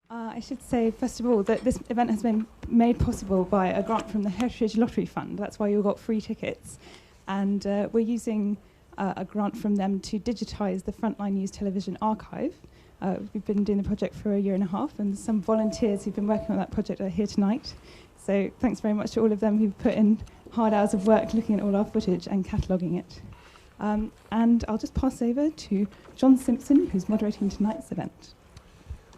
I should say, first of all, that this event has been made possible by a grant from the Heritage Lottery Fund. That's why you got free tickets. And we're using a grant from them to digitise the Frontline News Television archive. We've been doing the project for a year and a half, and some volunteers who've been working on that project are here tonight. So thanks very much to all of them who've put in hard hours of work looking at all our footage and cataloguing it. And I'll just pass over to John Simpson, who's moderating tonight's event.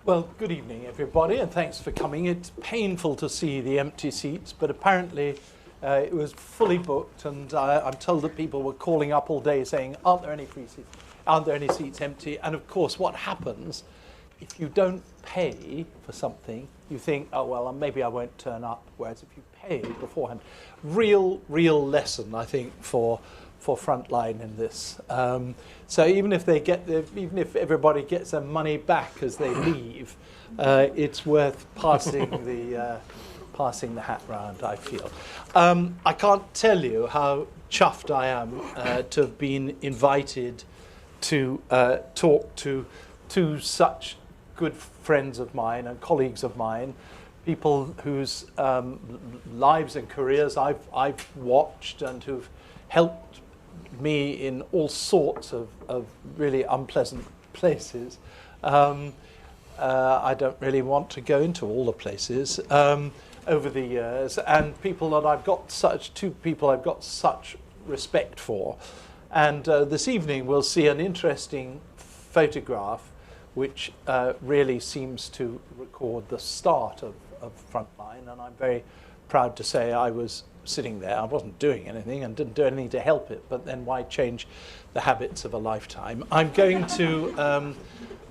Well, good evening, everybody, and thanks for coming. It's painful to see the empty seats, but apparently it was fully booked, and I'm told that people were calling up all day saying, aren't there any free seats? Aren't there any seats empty? And of course, what happens if you don't pay for something, you think, oh, well, maybe I won't turn up, whereas if you pay beforehand, real lesson, I think, for Frontline in this. So even if everybody gets their money back as they leave, it's worth passing the hat round, I feel. I can't tell you how chuffed I am to have been invited to talk to two such good friends of mine and colleagues of mine, people whose lives and careers I've watched and who've helped me in all sorts of really unpleasant places. I don't really want to go into all the places over the years, and two people I've got such respect for. And this evening we'll see an interesting photograph which really seems to record the start of Frontline, and I'm very proud to say I was sitting there. I wasn't doing anything and didn't do anything to help it, but then why change the habits of a lifetime? I'm going to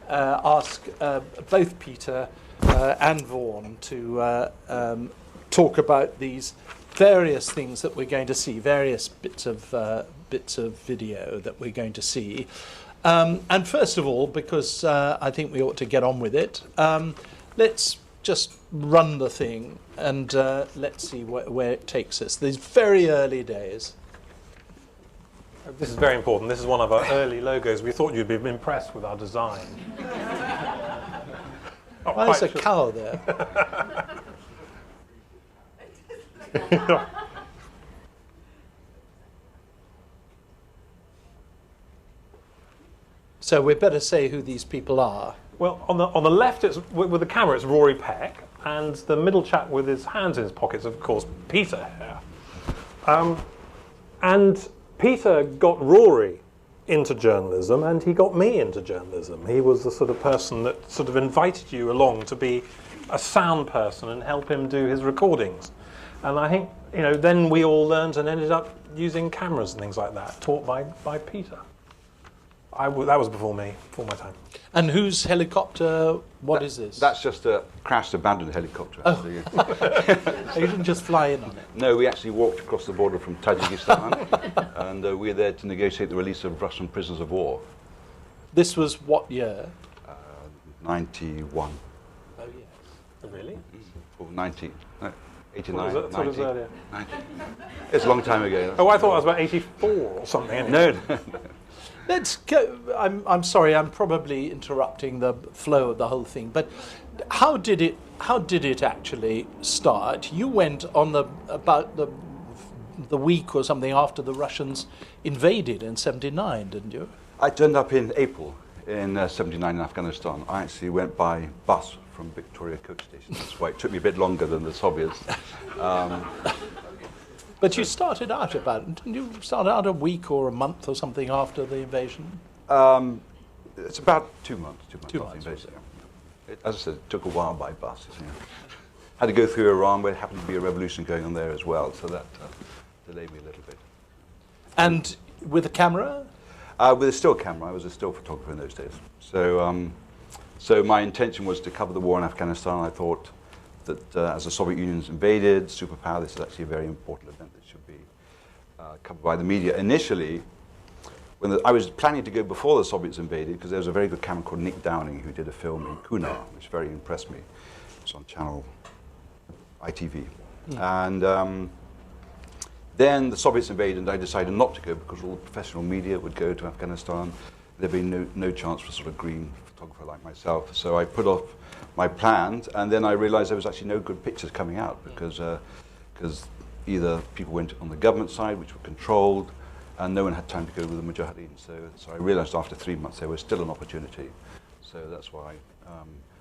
ask both Peter and Vaughan to talk about these various things that we're going to see, various bits of video that we're going to see. And first of all, because I think we ought to get on with it, let's just run the thing and let's see where it takes us. These very early days. This is very important. This is one of our early logos. We thought you'd be impressed with our design. Why is a cow there? So we better say who these people are. Well, on the left, it's with the camera, it's Rory Peck, and the middle chap with his hands in his pockets, of course, Peter here. And Peter got Rory into journalism, and he got me into journalism. He was the sort of person that sort of invited you along to be a sound person and help him do his recordings. And I think, then we all learned and ended up using cameras and things like that, taught by Peter. That was before my time. And whose helicopter? What is this? That's just a crashed, abandoned helicopter. Oh. You didn't just fly in on it? No, we actually walked across the border from Tajikistan, and we were there to negotiate the release of Russian prisoners of war. This was what year? 91. Oh, yes. Really? Or 90. No, 89. I thought it was earlier. 90. It's a long time ago. Oh, I thought it was about 84 or something. Anyway. No. Let's go. I'm sorry. I'm probably interrupting the flow of the whole thing. But how did it actually start? You went on about the week or something after the Russians invaded in '79, didn't you? I turned up in April in '79 in Afghanistan. I actually went by bus from Victoria Coach Station. That's why it took me a bit longer than the Soviets. But you started out didn't you start out a week or a month or something after the invasion? It's about 2 months. 2 months. As I said, it took a while by bus. Had to go through Iran, where there happened to be a revolution going on there as well, so that delayed me a little bit. And with a camera? With a still camera. I was a still photographer in those days. So my intention was to cover the war in Afghanistan. I thought that as the Soviet Union's invaded, superpower, this is actually a very important event that should be covered by the media. Initially, I was planning to go before the Soviets invaded, because there was a very good cameraman called Nick Downing who did a film in Kuna, which very impressed me. It's on channel ITV. And then the Soviets invaded, and I decided not to go because all the professional media would go to Afghanistan. there'd be no chance for a sort of green photographer like myself. So I put off my plans, and then I realized there was actually no good pictures coming out because either people went on the government side, which were controlled, and no one had time to go with the Mujahideen. So I realized after 3 months there was still an opportunity. So that's why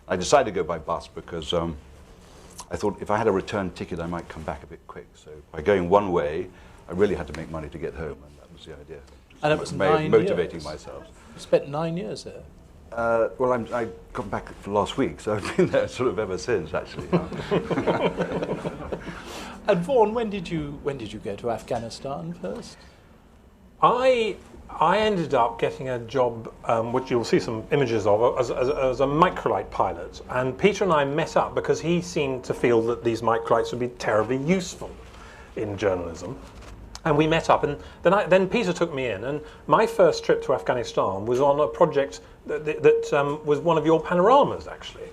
I decided to go by bus, because I thought if I had a return ticket, I might come back a bit quick. So by going one way, I really had to make money to get home, and that was the idea. And it was motivating myself. You spent 9 years there. Well, I got back for last week, so I've been there sort of ever since, actually. And Vaughan, when did you go to Afghanistan first? I ended up getting a job, which you'll see some images of, as a microlight pilot. And Peter and I met up because he seemed to feel that these microlights would be terribly useful in journalism. And we met up, and then Peter took me in. And my first trip to Afghanistan was on a project that was one of your panoramas, actually.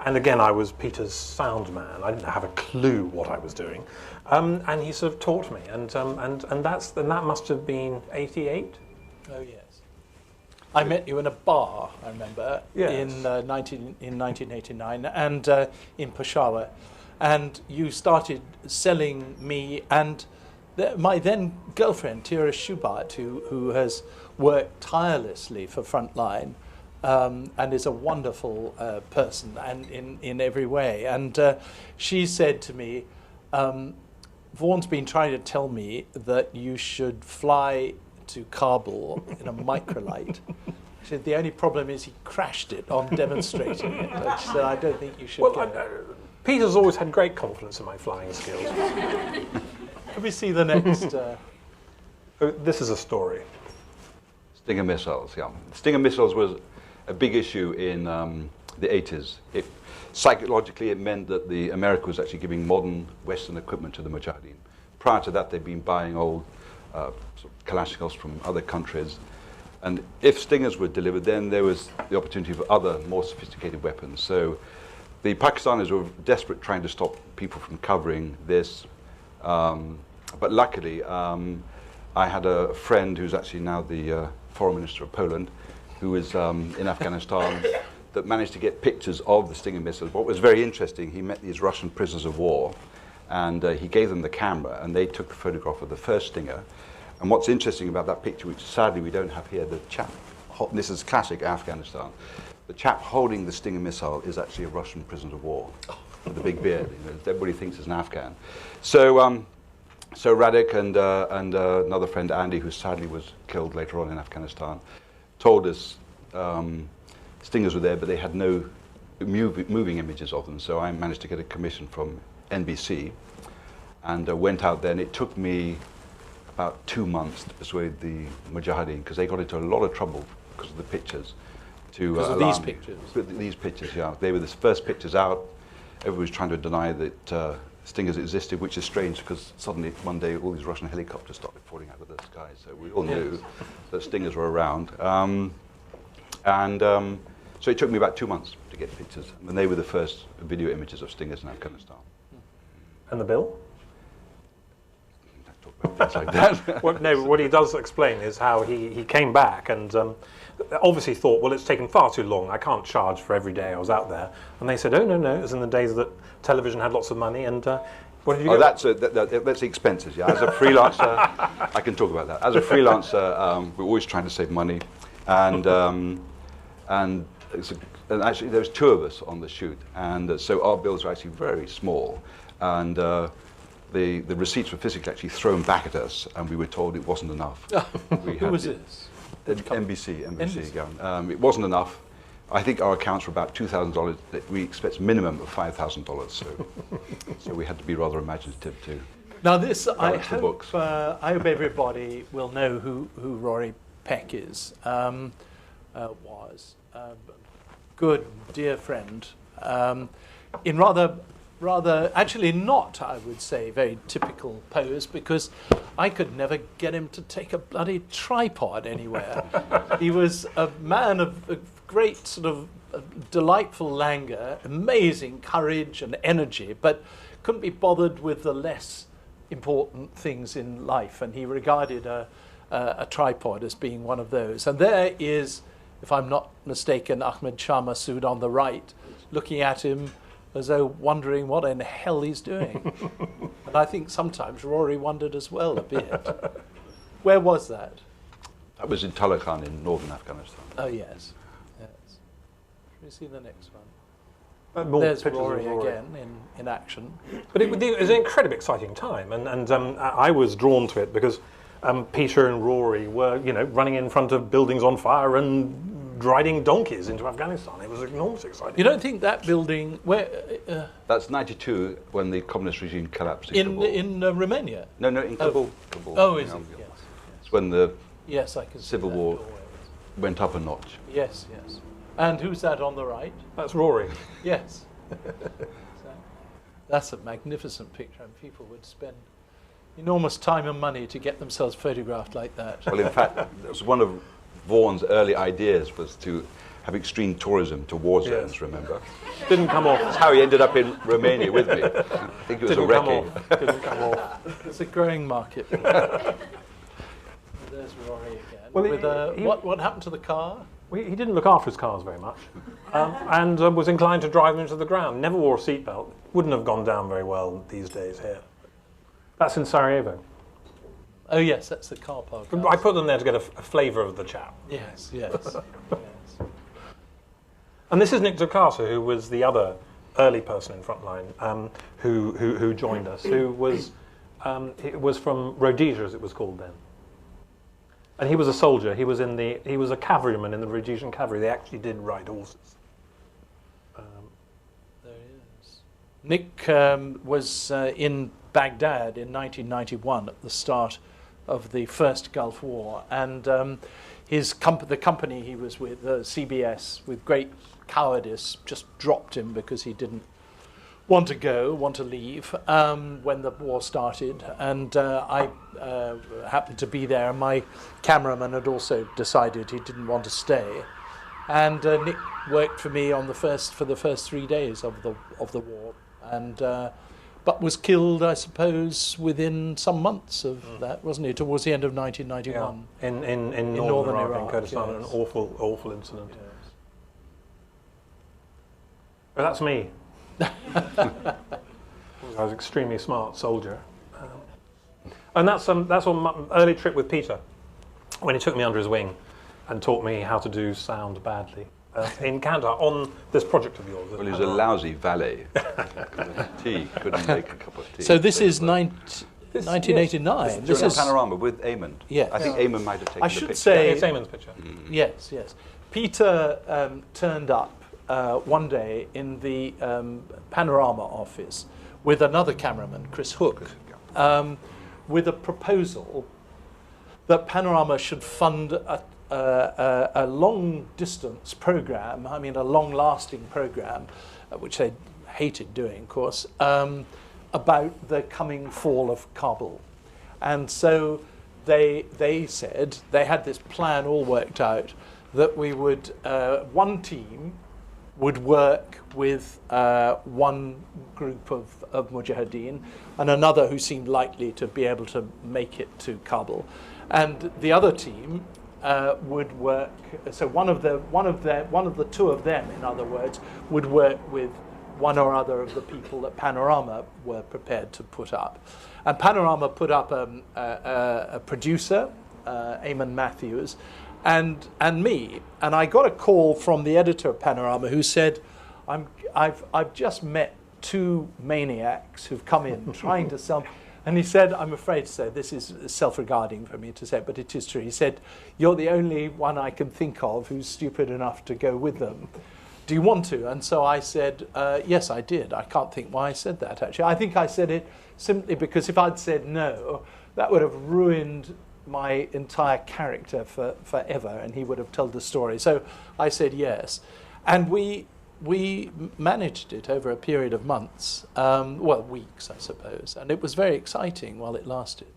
And again, I was Peter's sound man. I didn't have a clue what I was doing. And he sort of taught me. And that must have been 88. Oh, yes. I met you in a bar, I remember, yes. in 1989, and in Peshawar. And you started selling me and my then girlfriend, Tira Shubat, who has worked tirelessly for Frontline, and is a wonderful person and in every way. And she said to me, Vaughan's been trying to tell me that you should fly to Kabul in a microlight. She said, the only problem is he crashed it on demonstrating it. And she said, I don't think you should go. Peter's always had great confidence in my flying skills. Can we see the next? This is a story. Stinger missiles, yeah. Stinger missiles was a big issue in the 80s. Psychologically, it meant that America was actually giving modern Western equipment to the Mujahideen. Prior to that, they'd been buying old sort of Kalashnikovs from other countries. And if Stingers were delivered, then there was the opportunity for other, more sophisticated weapons. So the Pakistanis were desperate trying to stop people from covering this. But luckily, I had a friend who's actually now the foreign minister of Poland, who was in Afghanistan, that managed to get pictures of the Stinger missiles. What was very interesting, he met these Russian prisoners of war, and he gave them the camera, and they took the photograph of the first Stinger. And what's interesting about that picture, which sadly we don't have here, the chap, this is classic Afghanistan, the chap holding the Stinger missile is actually a Russian prisoner of war with a big beard. You know, everybody thinks he's an Afghan. So, so Radek and another friend, Andy, who sadly was killed later on in Afghanistan, told us Stingers were there, but they had no moving images of them. So I managed to get a commission from NBC and went out there, and it took me about 2 months to persuade the Mujahideen, because they got into a lot of trouble because of the pictures. Because of these pictures? These pictures, yeah. They were the first pictures out. Everybody was trying to deny that Stingers existed, which is strange because suddenly one day all these Russian helicopters started falling out of the sky. So we all knew that Stingers were around. So it took me about 2 months to get pictures. And they were the first video images of Stingers in Afghanistan. And the bill? Don't talk about things like that. Well, no, what he does explain is how he came back and obviously thought, well, it's taken far too long. I can't charge for every day I was out there. And they said, oh, no, it was in the days that television had lots of money. And what did you get? That's the expenses, yeah. As a freelancer, I can talk about that. As a freelancer, we're always trying to save money. And actually, there was 2 of us on the shoot. And so our bills were actually very small. And the receipts were physically actually thrown back at us, and we were told it wasn't enough. Who was this? NBC. It wasn't enough. I think our accounts were about $2,000. That we expect minimum of $5,000. So we had to be rather imaginative too. Now this, I hope everybody will know who Rory Peck is. Good, dear friend. In rather, actually not, I would say, very typical pose, because I could never get him to take a bloody tripod anywhere. He was a man of great sort of delightful languor, amazing courage and energy, but couldn't be bothered with the less important things in life. And he regarded a a tripod as being one of those. And there is, if I'm not mistaken, Ahmed Shah Massoud on the right, looking at him as though wondering what in the hell he's doing. And I think sometimes Rory wondered as well a bit. Where was that? That was in Talokan in northern Afghanistan. Oh, yes. Yes. Shall we see the next one? More There's pictures of Rory again in action. But it was an incredibly exciting time, and I was drawn to it because Peter and Rory were, running in front of buildings on fire and riding donkeys into Afghanistan. It was enormously exciting. You don't think that building where That's 92 when the communist regime collapsed in Kabul. in Romania? No, in Kabul. Kabul. Oh, is it? Yes. It's when the Yes, I can see Civil that War doorway. went up a notch. Yes, yes. And who's that on the right? That's Rory. Yes. That's a magnificent picture, and people would spend enormous time and money to get themselves photographed like that. Well, in fact, that was one of Vaughan's early ideas, was to have extreme tourism to war zones, Yes. remember? Didn't come off. That's how he ended up in Romania with me. I think it was Didn't a come recce. off. Didn't come off. It's a growing market. There's Rory again. Well, with, what happened to the car? He didn't look after his cars very much, and was inclined to drive them into the ground. Never wore a seatbelt. Wouldn't have gone down very well these days here. That's in Sarajevo. Oh yes, that's the car park. I put them there to get a flavour of the chap. Yes, yes, yes. And this is Nick Dukasa, who was the other early person in Frontline, who joined us. Who was it was from Rhodesia, as it was called then. And he was a soldier. He was a cavalryman in the Rhodesian cavalry. They actually did ride horses. There he is. Nick was in Baghdad in 1991 at the start of the first Gulf War, and the company he was with, CBS, with great cowardice, just dropped him because he didn't want to leave when the war started, and I happened to be there, and my cameraman had also decided he didn't want to stay, and Nick worked for me for the first 3 days of the war, and but was killed, I suppose, within some months of that, wasn't he? Towards the end of 1991. Yeah. In northern Iraq, in Kurdistan, yes. an awful incident. Yes. But that's me. I was an extremely smart soldier, and that's on my early trip with Peter, when he took me under his wing and taught me how to do sound badly in Kandahar on this project of yours. Well, he was a lousy valet. Couldn't make a cup of tea. So this is 1989. This is Panorama with Eamon. Yes. I think Eamon might have taken I the should picture. say, It's Eamon's picture. Yes, yes. Peter turned up one day in the Panorama office with another cameraman, Chris Hook, with a proposal that Panorama should fund a long-distance program, I mean a long-lasting program, which they hated doing, of course, about the coming fall of Kabul. And so they said, they had this plan all worked out, that we would, one team would work with one group of Mujahideen and another who seemed likely to be able to make it to Kabul. And the other team would work, so one of the two of them, in other words, would work with one or other of the people that Panorama were prepared to put up. And Panorama put up a producer, Eamon Matthews, and me, and I got a call from the editor of Panorama who said, I've just met two maniacs who've come in trying to sell. And he said, I'm afraid to say, this is self-regarding for me to say, but it is true. He said, you're the only one I can think of who's stupid enough to go with them. Do you want to? And so I said, yes, I did. I can't think why I said that, actually. I think I said it simply because if I'd said no, that would have ruined my entire character forever, and he would have told the story. So I said yes. And we managed it over a period of months, well, weeks, I suppose. And it was very exciting while it lasted.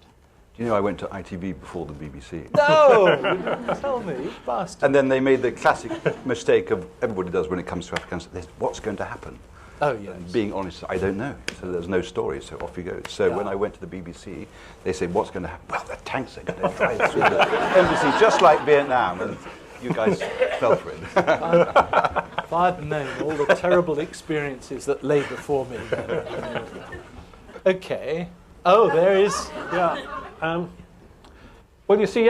You know, I went to ITV before the BBC. No! Tell me, you bastard. And then they made the classic mistake of everybody does when it comes to Afghanistan. What's going to happen? Oh, yes. And being honest, I don't know. So there's no story, so off you go. So when I went to the BBC, they said, what's going to happen? Well, the tanks are going to drive through the embassy, just like Vietnam. And you guys fell for it. If I'd known all the terrible experiences that lay before me. Okay. Oh, there is. Yeah. Well, you see,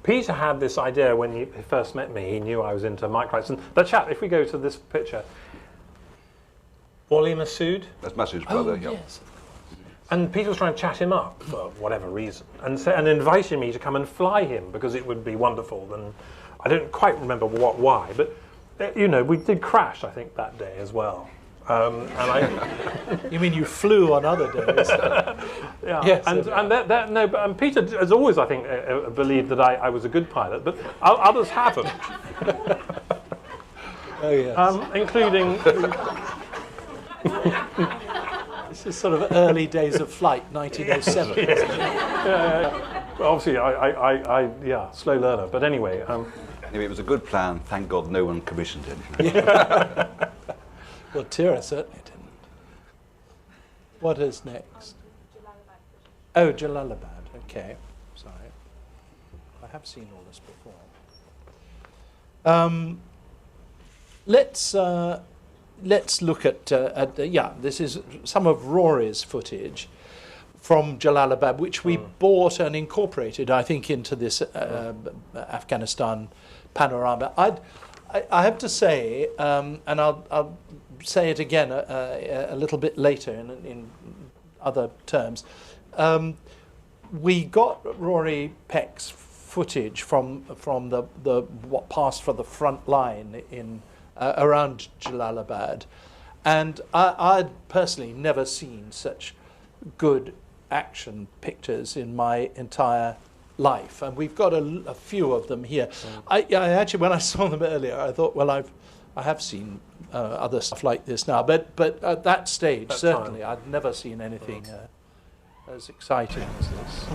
Peter had this idea when he first met me. He knew I was into microlights. And the chap, if we go to this picture, Wally Massoud. That's Massoud's brother, Oh, yes. And Peter was trying to chat him up for whatever reason, and invited me to come and fly him because it would be wonderful. And I don't quite remember why, but you know, we did crash, I think, that day as well. And You mean you flew on other days? yeah, Yes, and Peter has always, I think, believed that I was a good pilot, but others haven't. Oh, yes. Including. This is sort of early days of flight, 1907. Well, obviously, I slow learner. But anyway. Anyway, it was a good plan. Thank God no one commissioned it. Well, Tira certainly didn't. What is next? Oh, Jalalabad. Okay. Sorry. I have seen all this before. Let's look at this is some of Rory's footage from Jalalabad, which we bought and incorporated, I think, into this Afghanistan panorama. I have to say, and I'll say it again a little bit later in other terms. We got Rory Peck's footage from the what passed for the front line in around Jalalabad, and I'd personally never seen such good action pictures in my entire life, and we've got a few of them here. I actually, when I saw them earlier, I thought, well, I have seen other stuff like this now, but at that stage, certainly, I'd never seen anything as exciting as this.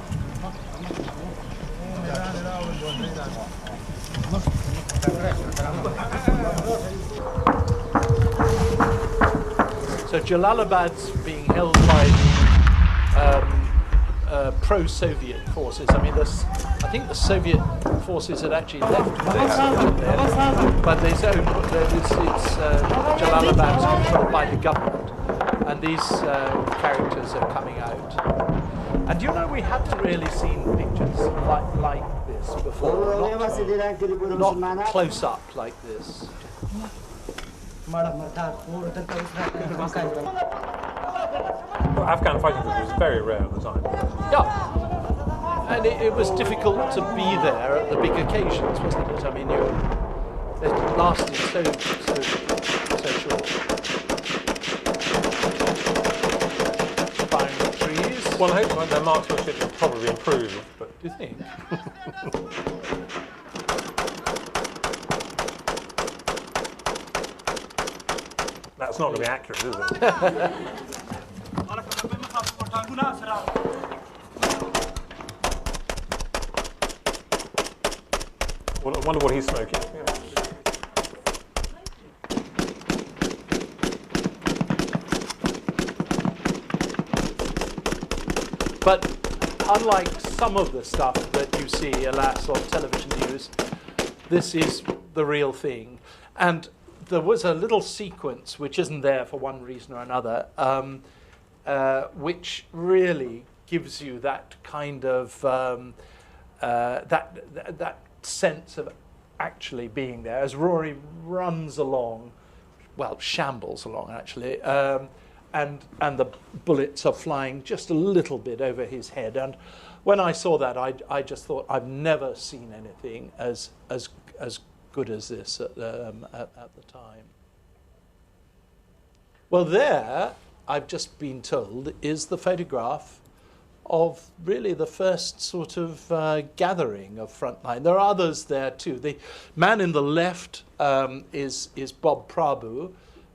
So Jalalabad's being held by the pro-Soviet forces. I mean, I think the Soviet forces had actually left there, but Jalalabad's controlled by the government, and these characters are coming out. And you know, we hadn't really seen pictures like this before, not close up like this. Afghan fighting footage was very rare at the time. Yeah, and it was difficult to be there at the big occasions, wasn't it? I mean, it lasted so short. Firing the trees. Well, I hope their marksmanship will probably improve, but Do you think? that's not going to be accurate, is it? Well, I wonder what he's smoking. But unlike some of the stuff that you see, alas, on television news, this is the real thing. And there was a little sequence, which isn't there for one reason or another, which really gives you that kind of that sense of actually being there as Rory runs along, well, shambles along actually, and the bullets are flying just a little bit over his head. And when I saw that, I just thought, I've never seen anything as good as this at the time. Well, there, I've just been told, is the photograph of really the first sort of gathering of Frontline. There are others there too. The man in the left is Bob Prabhu,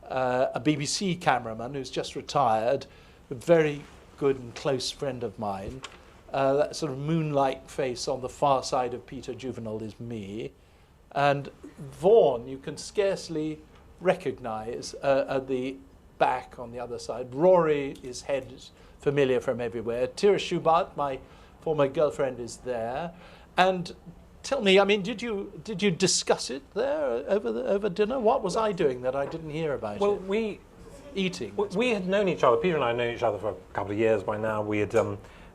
a BBC cameraman who's just retired, a very good and close friend of mine. That sort of moon-like face on the far side of Peter Jouvenal is me. And Vaughan, you can scarcely recognise at the back on the other side. Rory's head is familiar from everywhere. Tira Schubat, my former girlfriend, is there. And tell me, I mean, did you discuss it there over dinner? What was I doing that I didn't hear about it? Well, we had known each other. Peter and I had known each other for a couple of years by now. We had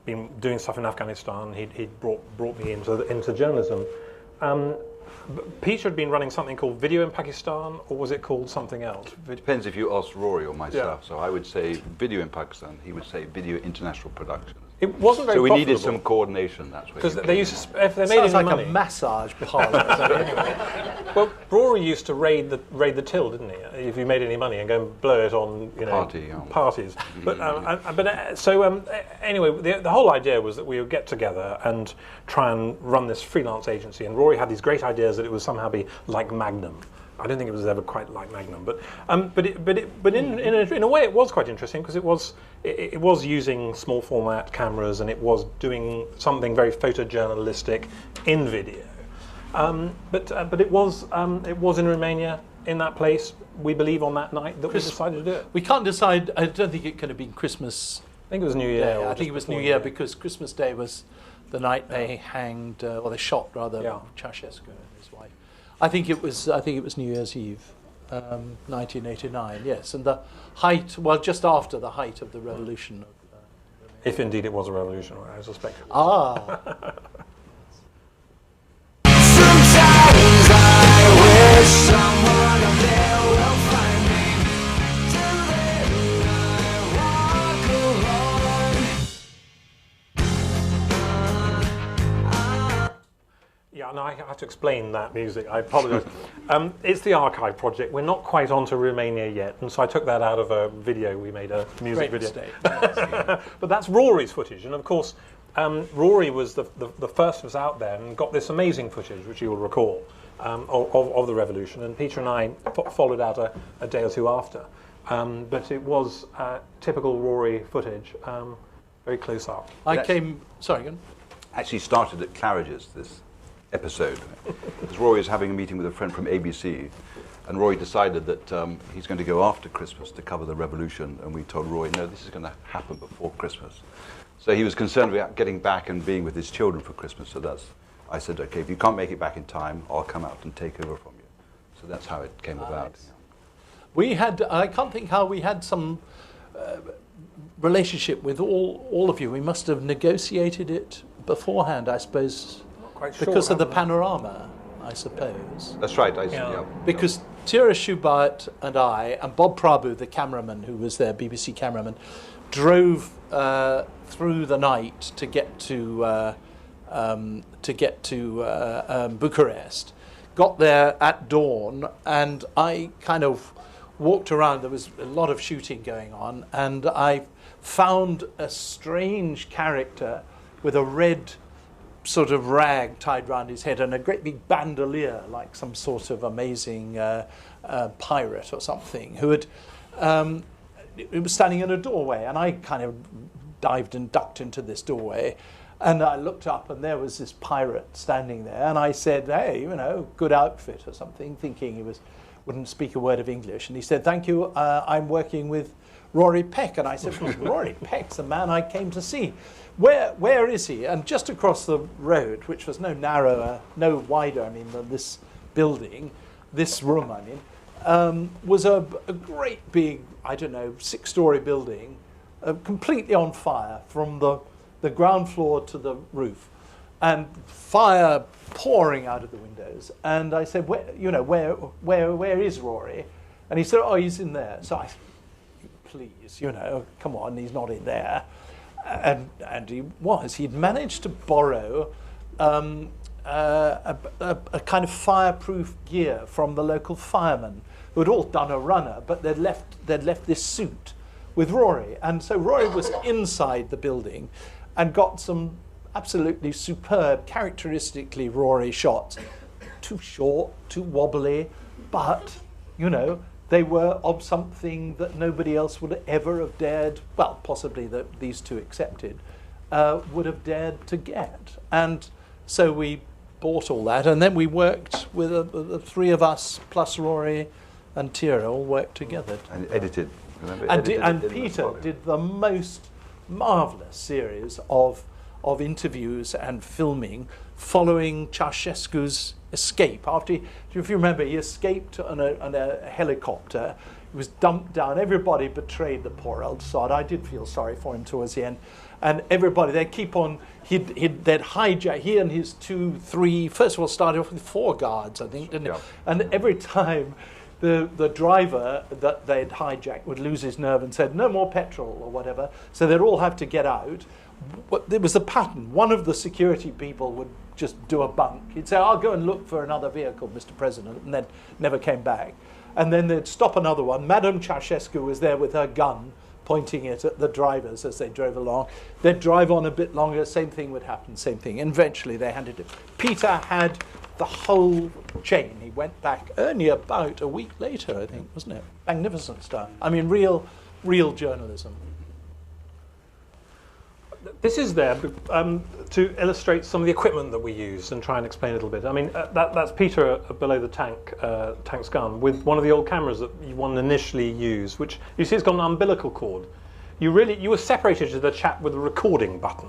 been doing stuff in Afghanistan. He'd brought me into journalism. Peter had been running something called Video in Pakistan, or was it called something else? It depends if you ask Rory or myself. So I would say Video in Pakistan. He would say Video International Productions. It wasn't very So we profitable. needed some coordination. That's Because they used to, if they made Sounds any like money. a massage parlour. Well, Rory used to raid the till, didn't he? If you made any money and go and blow it on, parties. But anyway, the whole idea was that we would get together and try and run this freelance agency. And Rory had these great ideas that it would somehow be like Magnum. I don't think it was ever quite like Magnum, but in a way it was quite interesting because it was using small format cameras and it was doing something very photojournalistic in video. But it was in Romania, in that place. We believe on that night that we decided to do it. We can't decide. I don't think it could have been Christmas. I think it was New Year. Day. I think it was New Year because Christmas Day was the night they hanged, or they shot rather, Ceausescu and his wife. I think it was New Year's Eve, 1989. Yes, and the height, just after the height of the revolution. If indeed it was a revolution, I suspect. Ah. Sometimes I wish someone up there will find me. Till then I walk alone. Yeah, no, I have to explain that music. I apologise. It's the archive project. We're not quite onto Romania yet, and so I took that out of a video. We made a music Great video. mistake. But that's Rory's footage, and of course, Rory was the first of us out there and got this amazing footage, which you will recall, of the revolution. And Peter and I followed out a day or two after. But it was typical Rory footage, very close up. Sorry, go on. Actually started at Claridge's, this episode. Because Rory was having a meeting with a friend from ABC, and Rory decided that he's going to go after Christmas to cover the revolution, and we told Rory, no, this is going to happen before Christmas. So he was concerned about getting back and being with his children for Christmas, so I said, okay, if you can't make it back in time, I'll come out and take over from you. So that's how it came about. We had, I can't think how we had some relationship with all of you. We must have negotiated it beforehand, I suppose, because of the panorama, I suppose. That's right. Because Tira Schubat and I, and Bob Prabhu, the cameraman who was there, BBC cameraman, drove through the night to get to Bucharest. Got there at dawn, and I kind of walked around. There was a lot of shooting going on, and I found a strange character with a red sort of rag tied round his head and a great big bandolier, like some sort of amazing pirate or something, who had it was standing in a doorway, and I kind of dived and ducked into this doorway, and I looked up, and there was this pirate standing there, and I said, hey, good outfit or something, thinking he wouldn't speak a word of English, and he said, thank you, I'm working with Rory Peck. And I said, well, Rory Peck's the man I came to see. Where is he? And just across the road, which was no wider, than this building, this room, was a great big, 6-story building, completely on fire from the ground floor to the roof, and fire pouring out of the windows. And I said, where is Rory? And he said, oh, he's in there. So I said, please, come on, he's not in there. And he was. He'd managed to borrow a kind of fireproof gear from the local firemen who had all done a runner, but they'd left this suit with Rory. And so Rory was inside the building and got some absolutely superb, characteristically Rory shots. Too short, too wobbly, but, they were of something that nobody else would ever have dared, well, possibly these two accepted, would have dared to get. And so we bought all that, and then we worked with the three of us, plus Rory, and Tira all worked together. And edited. Remember, And, edited and it in Peter Australia. did the most marvellous series of interviews and filming following Ceausescu's escape. If you remember, he escaped on a helicopter. He was dumped down. Everybody betrayed the poor old sod. I did feel sorry for him towards the end. And everybody, they'd keep on, they'd hijack, he and his 2, 3, first of all started off with 4 guards, I think, didn't Yeah. he? And every time the driver that they'd hijacked would lose his nerve and said, no more petrol or whatever. So they'd all have to get out. But there was a pattern. One of the security people would just do a bunk. He'd say, I'll go and look for another vehicle, Mr. President, and then never came back. And then they'd stop another one. Madame Ceausescu was there with her gun, pointing it at the drivers as they drove along. They'd drive on a bit longer, same thing would happen, same thing. And eventually they handed it. Peter had the whole chain. He went back only about a week later, I think, wasn't it? Magnificent stuff. I mean, real journalism. This is there to illustrate some of the equipment that we use and try and explain a little bit. I mean, that's Peter below the tank's gun with one of the old cameras that one initially used, which you see it's got an umbilical cord. You were separated to the chap with the recording button,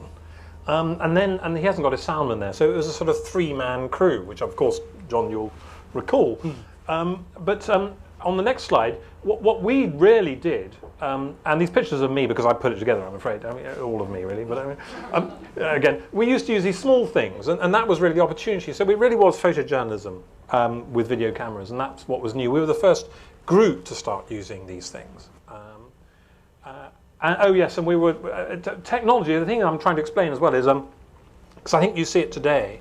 and he hasn't got his soundman there, so it was a sort of 3-man crew, which of course, John, you'll recall. But on the next slide, what we really did, and these pictures of me because I put it together, I'm afraid, I mean, all of me really, but I mean, again, we used to use these small things, and that was really the opportunity. So it really was photojournalism with video cameras, and that's what was new. We were the first group to start using these things. Oh yes, and we were, technology, the thing I'm trying to explain as well is, because I think you see it today,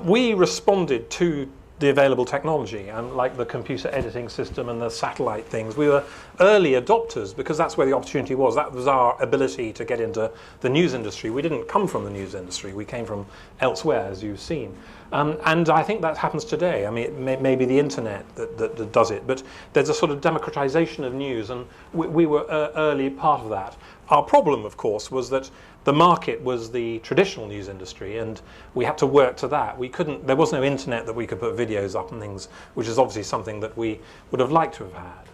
we responded to the available technology, and like the computer editing system and the satellite things. We were early adopters because that's where the opportunity was. That was our ability to get into the news industry. We didn't come from the news industry. We came from elsewhere, as you've seen. And I think that happens today. I mean, it may be the internet that does it, but there's a sort of democratization of news, and we were early part of that. Our problem, of course, was that the market was the traditional news industry, and we had to work to that. There was no internet that we could put videos up and things, which is obviously something that we would have liked to have had.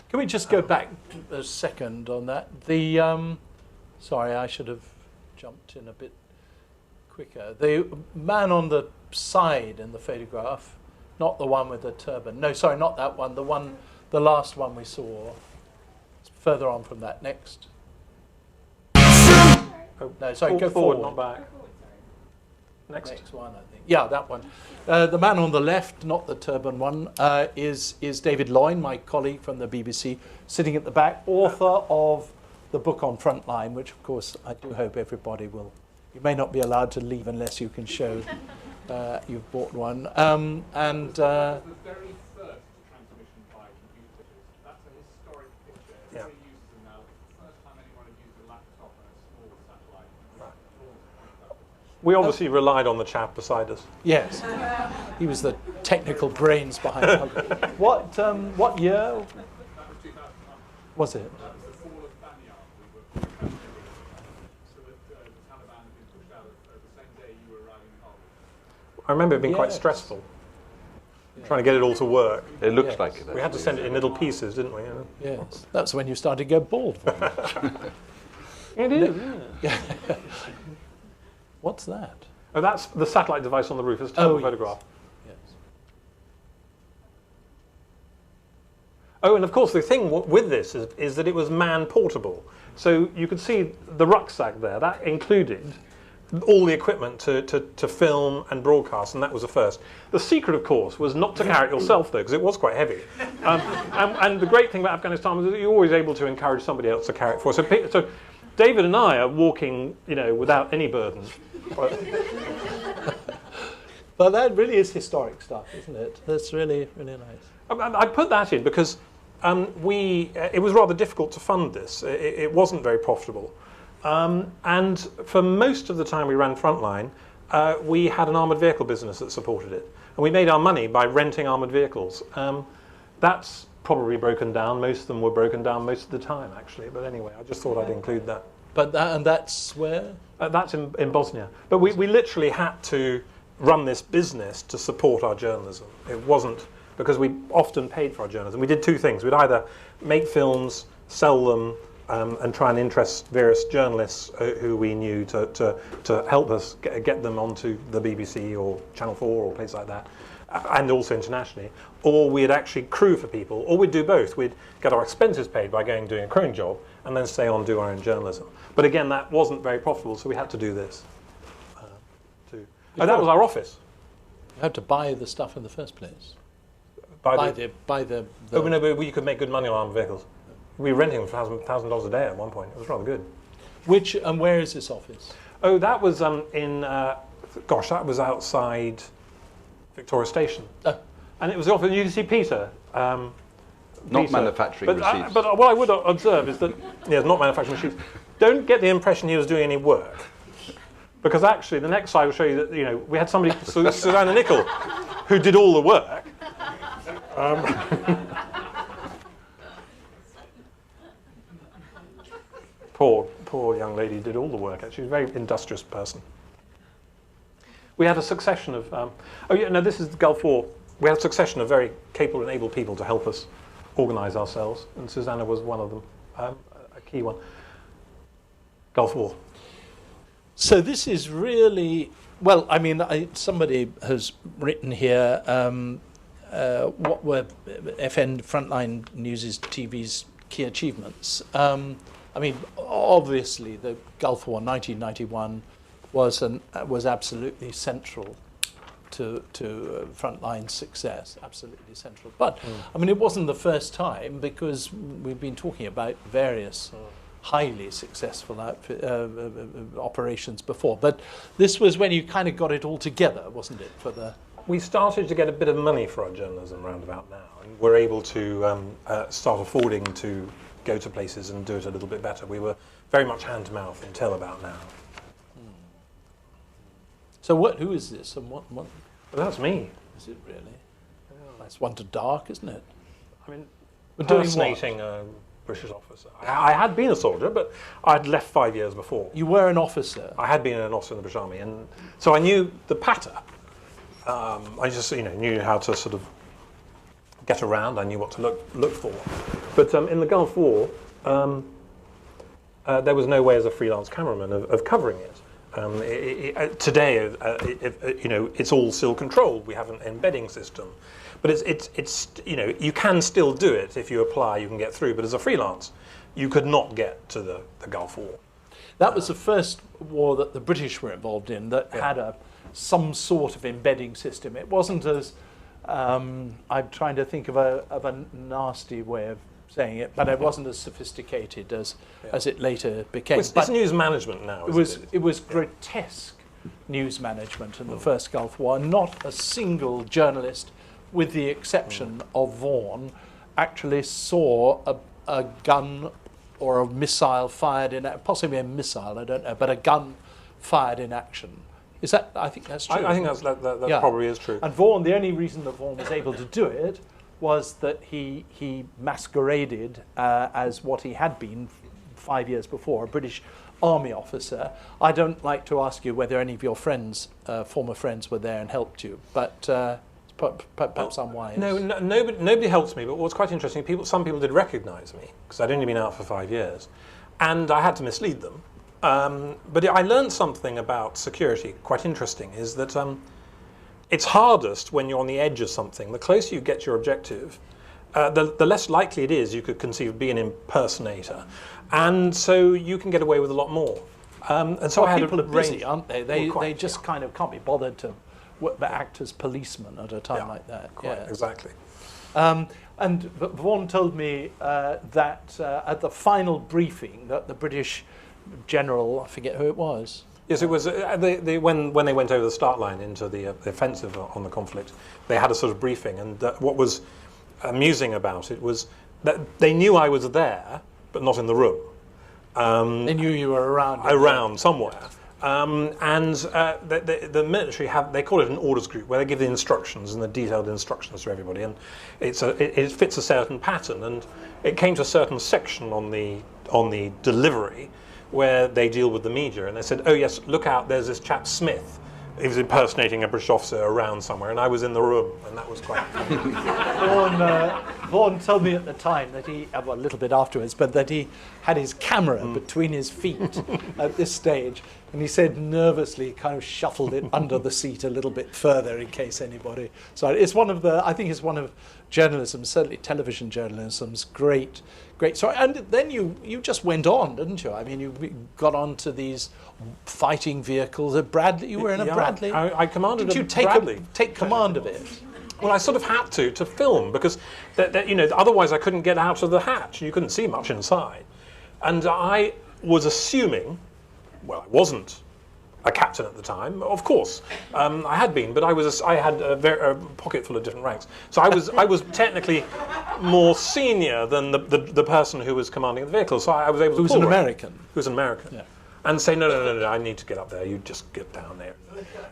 Can we just go back a second on that? Sorry, I should have jumped in a bit quicker. The man on the side in the photograph, not the one with the turban. No, sorry, not that one. The last one we saw. It's further on from that. Next. Oh, No, sorry, go forward, forward. not back. Next. Next one, I think. Yeah, that one. The man on the left, not the turban one, is David Loyn, my colleague from the BBC, sitting at the back, author of the book on Frontline, which, of course, I do hope everybody will. You may not be allowed to leave unless you can show you've bought one. The very first transmission by computer pictures. That's a historic picture. Yeah. Everybody uses them now. It's the first time anyone had used a laptop and a small satellite. We obviously relied on the chap beside us. Yes, he was the technical brains behind it. What year That was 2001. was it? That was the fall of Banyar. We were so that the Taliban had been pushed out the same day you were arriving home. I remember it being quite Yes. stressful, trying to get it all to work. It looks Yes. like it. We had to actually. send it in little pieces, didn't we? Yes, that's when you started to go bald. It is. Yeah. What's that? Oh, that's the satellite device on the roof. It's a terrible photograph. Yes. Oh, and of course, the thing with this is that it was man-portable. So you could see the rucksack there. That included all the equipment to film and broadcast, and that was the first. The secret, of course, was not to carry it yourself, though, because it was quite heavy. And the great thing about Afghanistan was that you're always able to encourage somebody else to carry it for. So David and I are walking, without any burden. But that really is historic stuff, isn't it? That's really, really nice. I put that in because it was rather difficult to fund this. It wasn't very profitable. And for most of the time we ran Frontline, we had an armoured vehicle business that supported it. And we made our money by renting armoured vehicles. That's probably broken down. Most of them were broken down most of the time, actually. But anyway, I just thought I'd include that. But that's where? That's in Bosnia. But we literally had to run this business to support our journalism. It wasn't because we often paid for our journalism. We did two things. We'd either make films, sell them, and try and interest various journalists who we knew to help us get them onto the BBC or Channel 4 or places like that, and also internationally. Or we'd actually crew for people, or we'd do both. We'd get our expenses paid by going and doing a crewing job, and then stay on and do our own journalism. But again, that wasn't very profitable, so we had to do this too. And that was our office. You had to buy the stuff in the first place. Buy the Oh, no, but we could make good money on armed vehicles. We were renting them for $1,000 a day at one point. It was rather good. Which and where is this office? Oh, that was that was outside Victoria Station. Oh. And it was the office. You can see Peter. Not Peter. manufacturing receipts. But what I would observe is that, yes, not manufacturing machines. Don't get the impression he was doing any work. Because actually, the next slide will show you that, you know, we had somebody, Susanna Nicol, who did all the work. Poor young lady did all the work. She's a very industrious person. We had a succession of, this is the Gulf War. We had a succession of very capable and able people to help us organise ourselves, and Susanna was one of them, a key one. Gulf War. So this is really, well, I mean, somebody has written here what were FN Frontline News TV's key achievements. I mean, obviously the Gulf War 1991 was absolutely central to Frontline's success, absolutely central. But I mean, it wasn't the first time, because we've been talking about various highly successful operations before. But this was when you kind of got it all together, wasn't it? We started to get a bit of money for our journalism round about now, and we're able to start affording to go to places and do it a little bit better. We were very much hand to mouth until about now. So who is this, and what? Well, that's me. Is it really? Nice one to dark, isn't it? I mean, Impersonating a British officer. I had been a soldier, but I'd left 5 years before. You were an officer. I had been an officer in the British Army, and so I knew the patter. I just, knew how to sort of get around. I knew what to look for. But in the Gulf War, there was no way as a freelance cameraman of covering it. Today, it's all still controlled. We have an embedding system, but it's you can still do it if you apply. You can get through, but as a freelance, you could not get to the Gulf War. That was the first war that the British were involved in that had some sort of embedding system. It wasn't as I'm trying to think of a nasty way of saying it, but it wasn't as sophisticated as it later became. It's news management now. It was grotesque news management in the first Gulf War. Not a single journalist, with the exception of Vaughan, actually saw a gun or a missile fired in, possibly a missile, I don't know, but a gun fired in action. Is that? I think that's true. I think that probably is true. And Vaughan, the only reason that Vaughan was able to do it was that he masqueraded as what he had been 5 years before, a British Army officer. I don't like to ask you whether any of your friends, former friends, were there and helped you, but perhaps I'm wise. No, nobody helped me, but what's quite interesting, some people did recognise me, because I'd only been out for 5 years, and I had to mislead them. But I learned something about security, quite interesting, is that it's hardest when you're on the edge of something. The closer you get to your objective, the less likely it is you could conceive of being an impersonator. And so you can get away with a lot more. And so people are busy, aren't they? They just kind of can't be bothered to act as policemen at a time like that. Exactly. And Vaughan told me that at the final briefing that the British general, I forget who it was. Yes, it was when they went over the start line into the offensive on the conflict, they had a sort of briefing, and what was amusing about it was that they knew I was there, but not in the room. They knew you were around somewhere. And the military they call it an orders group, where they give the instructions and the detailed instructions to everybody, and it fits a certain pattern. And it came to a certain section on the delivery where they deal with the media, and they said, "Oh yes, look out! There's this chap Smith, he was impersonating a British officer around somewhere, and I was in the room, and that was quite funny. Vaughan told me at the time that he, well, a little bit afterwards, but that he had his camera between his feet at this stage, and he said nervously kind of shuffled it under the seat a little bit further in case anybody. So it's one of the, I think it's one of journalism, certainly television journalism's great story. And then you just went on, didn't you? I mean, you got on to these fighting vehicles. A Bradley, you were in a Bradley. I commanded Did you a Bradley. take command of it? Well, I sort of had to film because, you know, otherwise I couldn't get out of the hatch. You couldn't see much inside, and I was assuming, well, I wasn't a captain at the time, of course. I had been, but I had a pocket full of different ranks. So I was technically more senior than the person who was commanding the vehicle. So I was able to. Who's an American? Who's an American? Yeah. And say no, I need to get up there. You just get down there.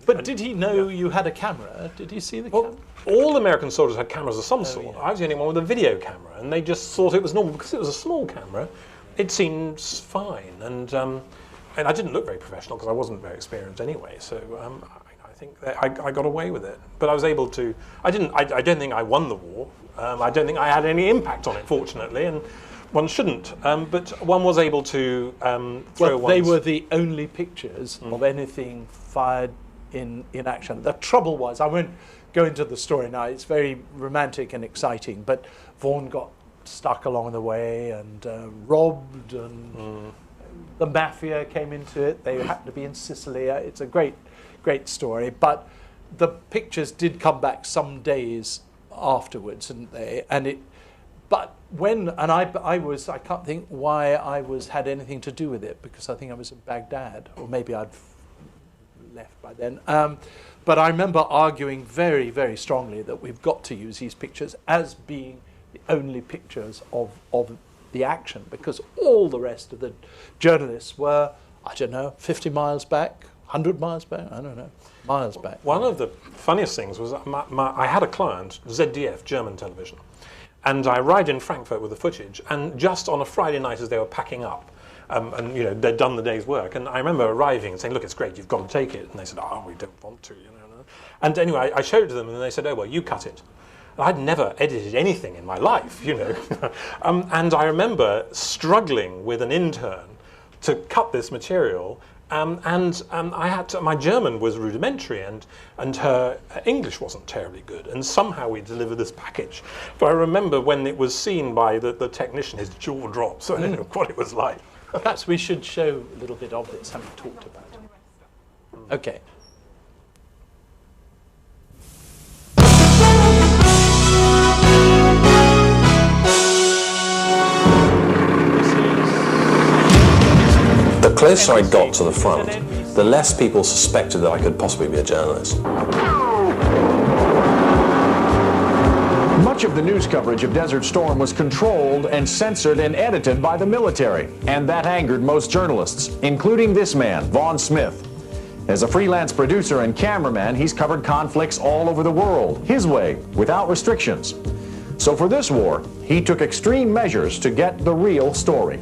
But did he know you had a camera? Did he see the camera? All American soldiers had cameras of some sort. Yeah. I was the only one with a video camera, and they just thought it was normal because it was a small camera. It seemed fine, and I didn't look very professional because I wasn't very experienced anyway. So I think that I got away with it. But I was able to. I don't think I won the war. I don't think I had any impact on it, fortunately, and one shouldn't. But one was able to throw. Well, they were the only pictures of anything fired in action. The trouble was, I won't go into the story now. It's very romantic and exciting, but Vaughan got stuck along the way and robbed, and the mafia came into it. They happened to be in Sicily. It's a great story, but the pictures did come back some days afterwards, didn't they? But when, and I can't think why I had anything to do with it, because I think I was in Baghdad, or maybe I'd left by then. But I remember arguing very, very strongly that we've got to use these pictures as being the only pictures of the action, because all the rest of the journalists were, I don't know, 50 miles back, 100 miles back, I don't know, miles back. One of the funniest things was I had a client, ZDF, German television, and I arrived in Frankfurt with the footage, and just on a Friday night as they were packing up, and you know they'd done the day's work, and I remember arriving and saying, "Look, it's great, you've got to take it." And they said, "Oh, we don't want to," you know. And anyway, I showed it to them, and they said, "Oh, well, you cut it." And I'd never edited anything in my life, you know. And I remember struggling with an intern to cut this material. I had to, my German was rudimentary, and her English wasn't terribly good, and somehow we delivered this package. But I remember when it was seen by the technician, his jaw dropped, so I don't know what it was like. Perhaps we should show a little bit of this, having talked about it. Okay. The closer I got to the front, the less people suspected that I could possibly be a journalist. Much of the news coverage of Desert Storm was controlled and censored and edited by the military, and that angered most journalists, including this man, Vaughan Smith. As a freelance producer and cameraman, he's covered conflicts all over the world, his way, without restrictions. So for this war, he took extreme measures to get the real story.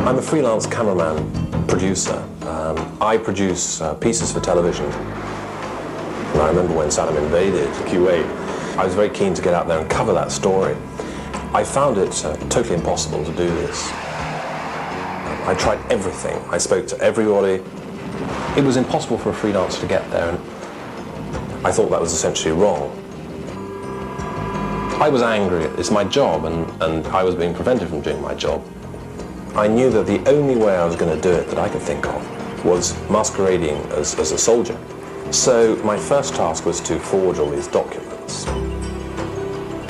I'm a freelance cameraman, producer. I produce pieces for television. And I remember when Saddam invaded Kuwait, I was very keen to get out there and cover that story. I found it totally impossible to do this. I tried everything. I spoke to everybody. It was impossible for a freelancer to get there, and I thought that was essentially wrong. I was angry. It's my job, and I was being prevented from doing my job. I knew that the only way I was going to do it that I could think of was masquerading as a soldier. So my first task was to forge all these documents.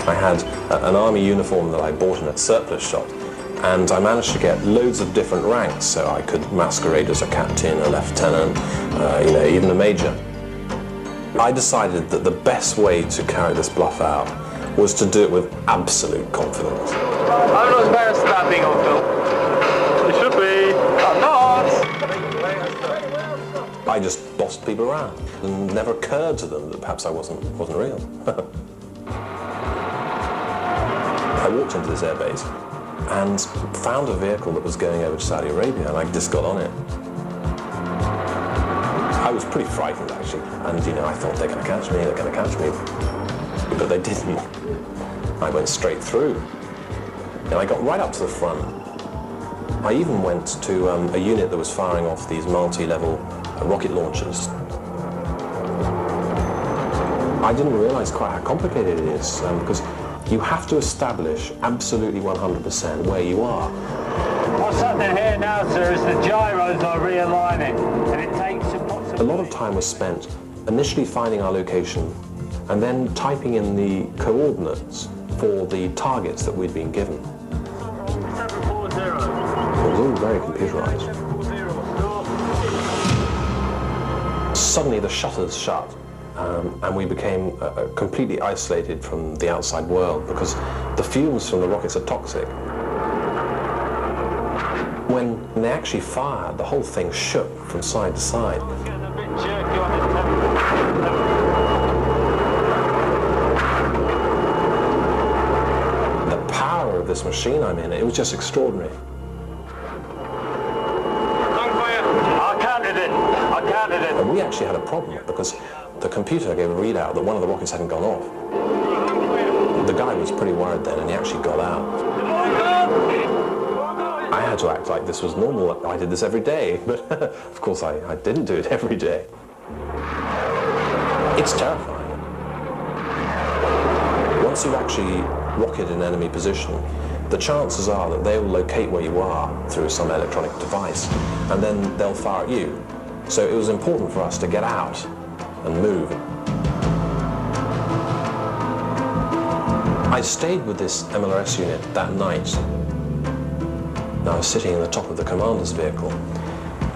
I had an army uniform that I bought in a surplus shop, and I managed to get loads of different ranks, so I could masquerade as a captain, a lieutenant, you know, even a major. I decided that the best way to carry this bluff out was to do it with absolute confidence. I'm not embarrassed about being on film. You should be. I'm not. I just bossed people around, and never occurred to them that perhaps I wasn't real. I walked into this airbase, and found a vehicle that was going over to Saudi Arabia, and I just got on it. I was pretty frightened, actually, and I thought they're going to catch me, but they didn't. I went straight through, and I got right up to the front. I even went to a unit that was firing off these multi-level rocket launchers. I didn't realise quite how complicated it is, because you have to establish absolutely 100% where you are. What's happening here now, sir, is the gyros are realigning, and it takes a lot of time was spent initially finding our location and then typing in the coordinates for the targets that we'd been given. 740. It was all very computerized. Suddenly the shutters shut, and we became completely isolated from the outside world because the fumes from the rockets are toxic. When they actually fired, the whole thing shook from side to side. The power of this machine I'm in, it was just extraordinary. I counted it. And we actually had a problem because the computer gave a readout that one of the rockets hadn't gone off. The guy was pretty worried then, and he actually got out. I had to act like this was normal. I did this every day, but of course I didn't do it every day. It's terrifying. Once you've actually rocketed an enemy position, the chances are that they will locate where you are through some electronic device, and then they'll fire at you. So it was important for us to get out and move. I stayed with this MLRS unit that night. I was sitting in the top of the commander's vehicle,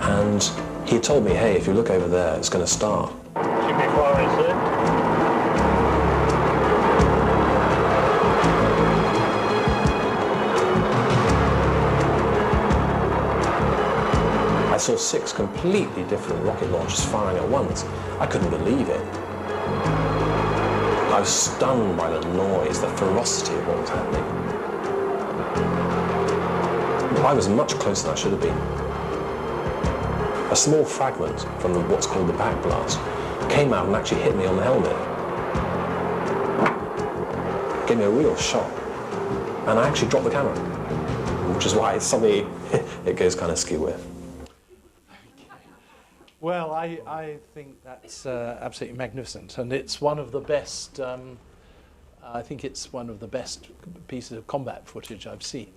and he told me, hey, if you look over there, it's going to start. Should be firing, sir. I saw 6 completely different rocket launchers firing at once. I couldn't believe it. I was stunned by the noise, the ferocity of what was happening. I was much closer than I should have been. A small fragment from what's called the backblast came out and actually hit me on the helmet. Gave me a real shock. And I actually dropped the camera, which is why suddenly it goes kind of skew. Well, I think that's absolutely magnificent, and it's one of the best. I think it's one of the best pieces of combat footage I've seen,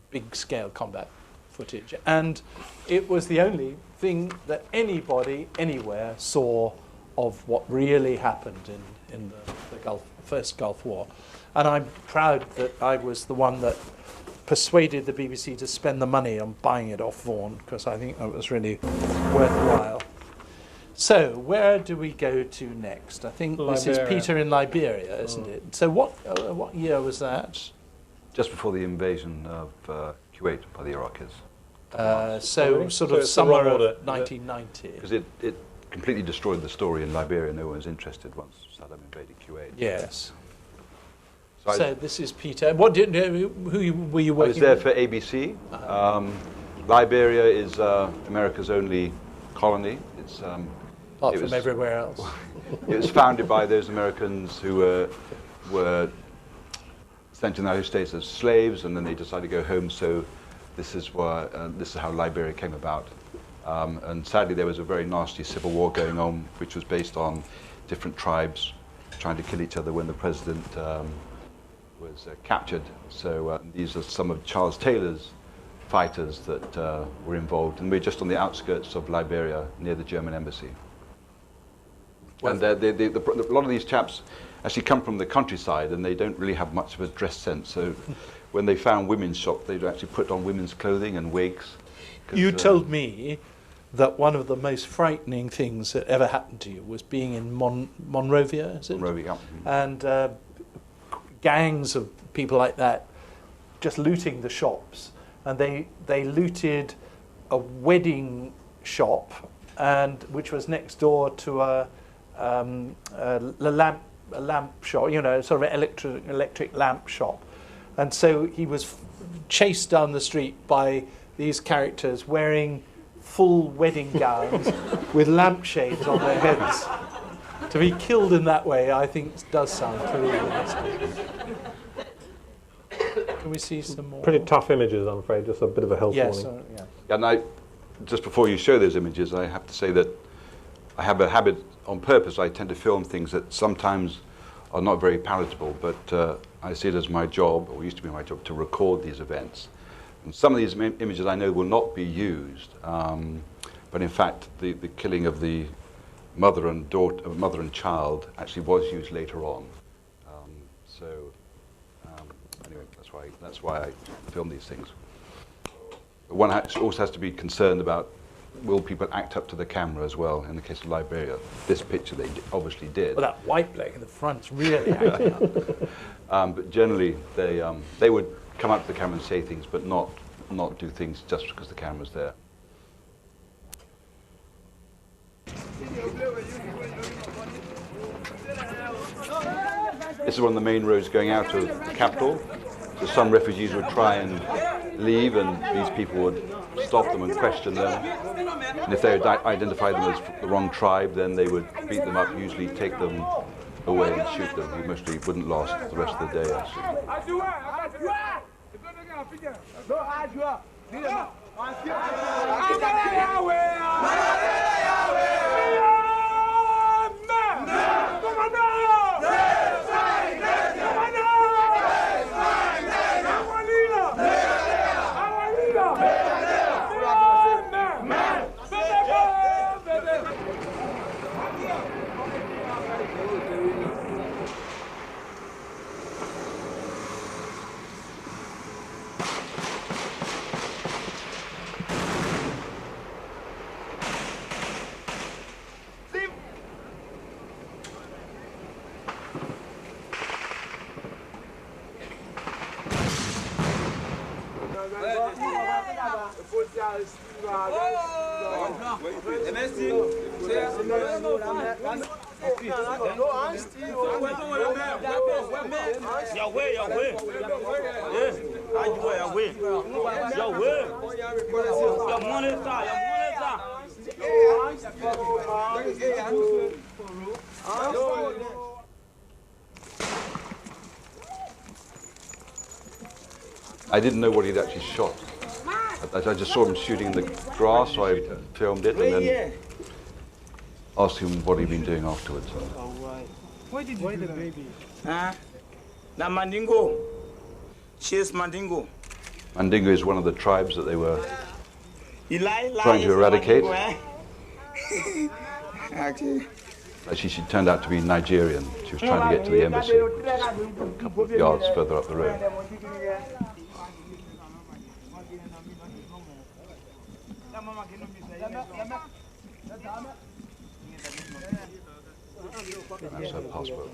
big-scale combat footage, and it was the only thing that anybody anywhere saw of what really happened in the first Gulf War, and I'm proud that I was the one that persuaded the BBC to spend the money on buying it off Vaughan, because I think that was really worthwhile. So, where do we go to next? I think this is Peter in Liberia, isn't it? So what year was that? Just before the invasion of Kuwait by the Iraqis. So sort of summer of 1990. Because it completely destroyed the story in Liberia. No one was interested once Saddam invaded Kuwait. Yes. So this is Peter. What who were you working with? I was there for ABC. Liberia is America's only colony. It's apart from everywhere else. It was founded by those Americans who were sent to the United States as slaves, and then they decided to go home. So this is how Liberia came about. And sadly, there was a very nasty civil war going on, which was based on different tribes trying to kill each other when the president was captured. So these are some of Charles Taylor's fighters that were involved, and we're just on the outskirts of Liberia, near the German embassy. And a lot of these chaps actually come from the countryside, and they don't really have much of a dress sense. So when they found women's shop, they'd actually put on women's clothing and wigs. You told me that one of the most frightening things that ever happened to you was being in Monrovia, is it? Monrovia, yeah. And gangs of people like that just looting the shops, and they looted a wedding shop, and which was next door to a lamp shop, sort of an electric lamp shop, And so he was chased down the street by these characters wearing full wedding gowns with lampshades on their heads. To be killed in that way, I think, does sound pretty realistic. Can we see some more? Pretty tough images, I'm afraid. Just a bit of a health Yes. warning. Yeah. And just before you show those images, I have to say that I have a habit on purpose. I tend to film things that sometimes are not very palatable, but I see it as my job, or used to be my job, to record these events. And some of these images I know will not be used, but in fact, the killing of the mother and child actually was used later on. Anyway, that's why I film these things. But one also has to be concerned about, will people act up to the camera as well? In the case of Liberia, this picture they obviously did. Well, that white bloke in the front's really acting up. But generally, they would come up to the camera and say things, but not do things just because the camera's there. This is one of the main roads going out of the capital. So some refugees would try and leave, and these people would stop them and question them. And if they identify them as the wrong tribe, then they would beat them up, usually take them away and shoot them. He mostly wouldn't last the rest of the day, actually. I didn't know what he'd actually shot. I just saw him shooting in the grass, so I filmed it and then asked him what he'd been doing afterwards. Why did you do the baby? The Mandingo. She is Mandingo. Mandingo is one of the tribes that they were trying to eradicate. Actually, she turned out to be Nigerian. She was trying to get to the embassy, which is a couple of yards further up the road. That's her passport.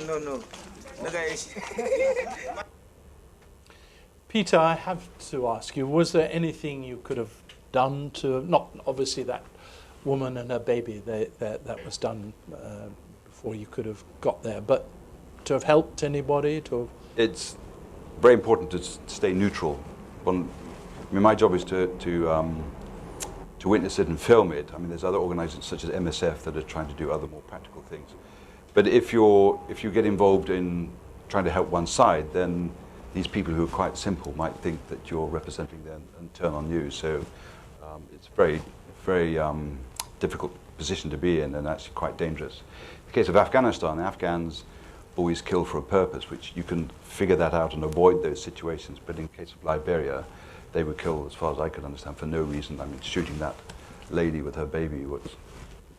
No. Peter, I have to ask you, was there anything you could have done to, not obviously that woman and her baby, that was done before you could have got there, but to have helped anybody? It's very important to stay neutral. My job is to witness it and film it. I mean, there's other organisations such as MSF that are trying to do other more practical things. But if you get involved in trying to help one side, then these people who are quite simple might think that you're representing them and turn on you. So it's a very, very difficult position to be in, and actually quite dangerous. In the case of Afghanistan, Afghans always kill for a purpose, which you can figure that out and avoid those situations. But in the case of Liberia, they were killed, as far as I could understand, for no reason. I mean, shooting that lady with her baby was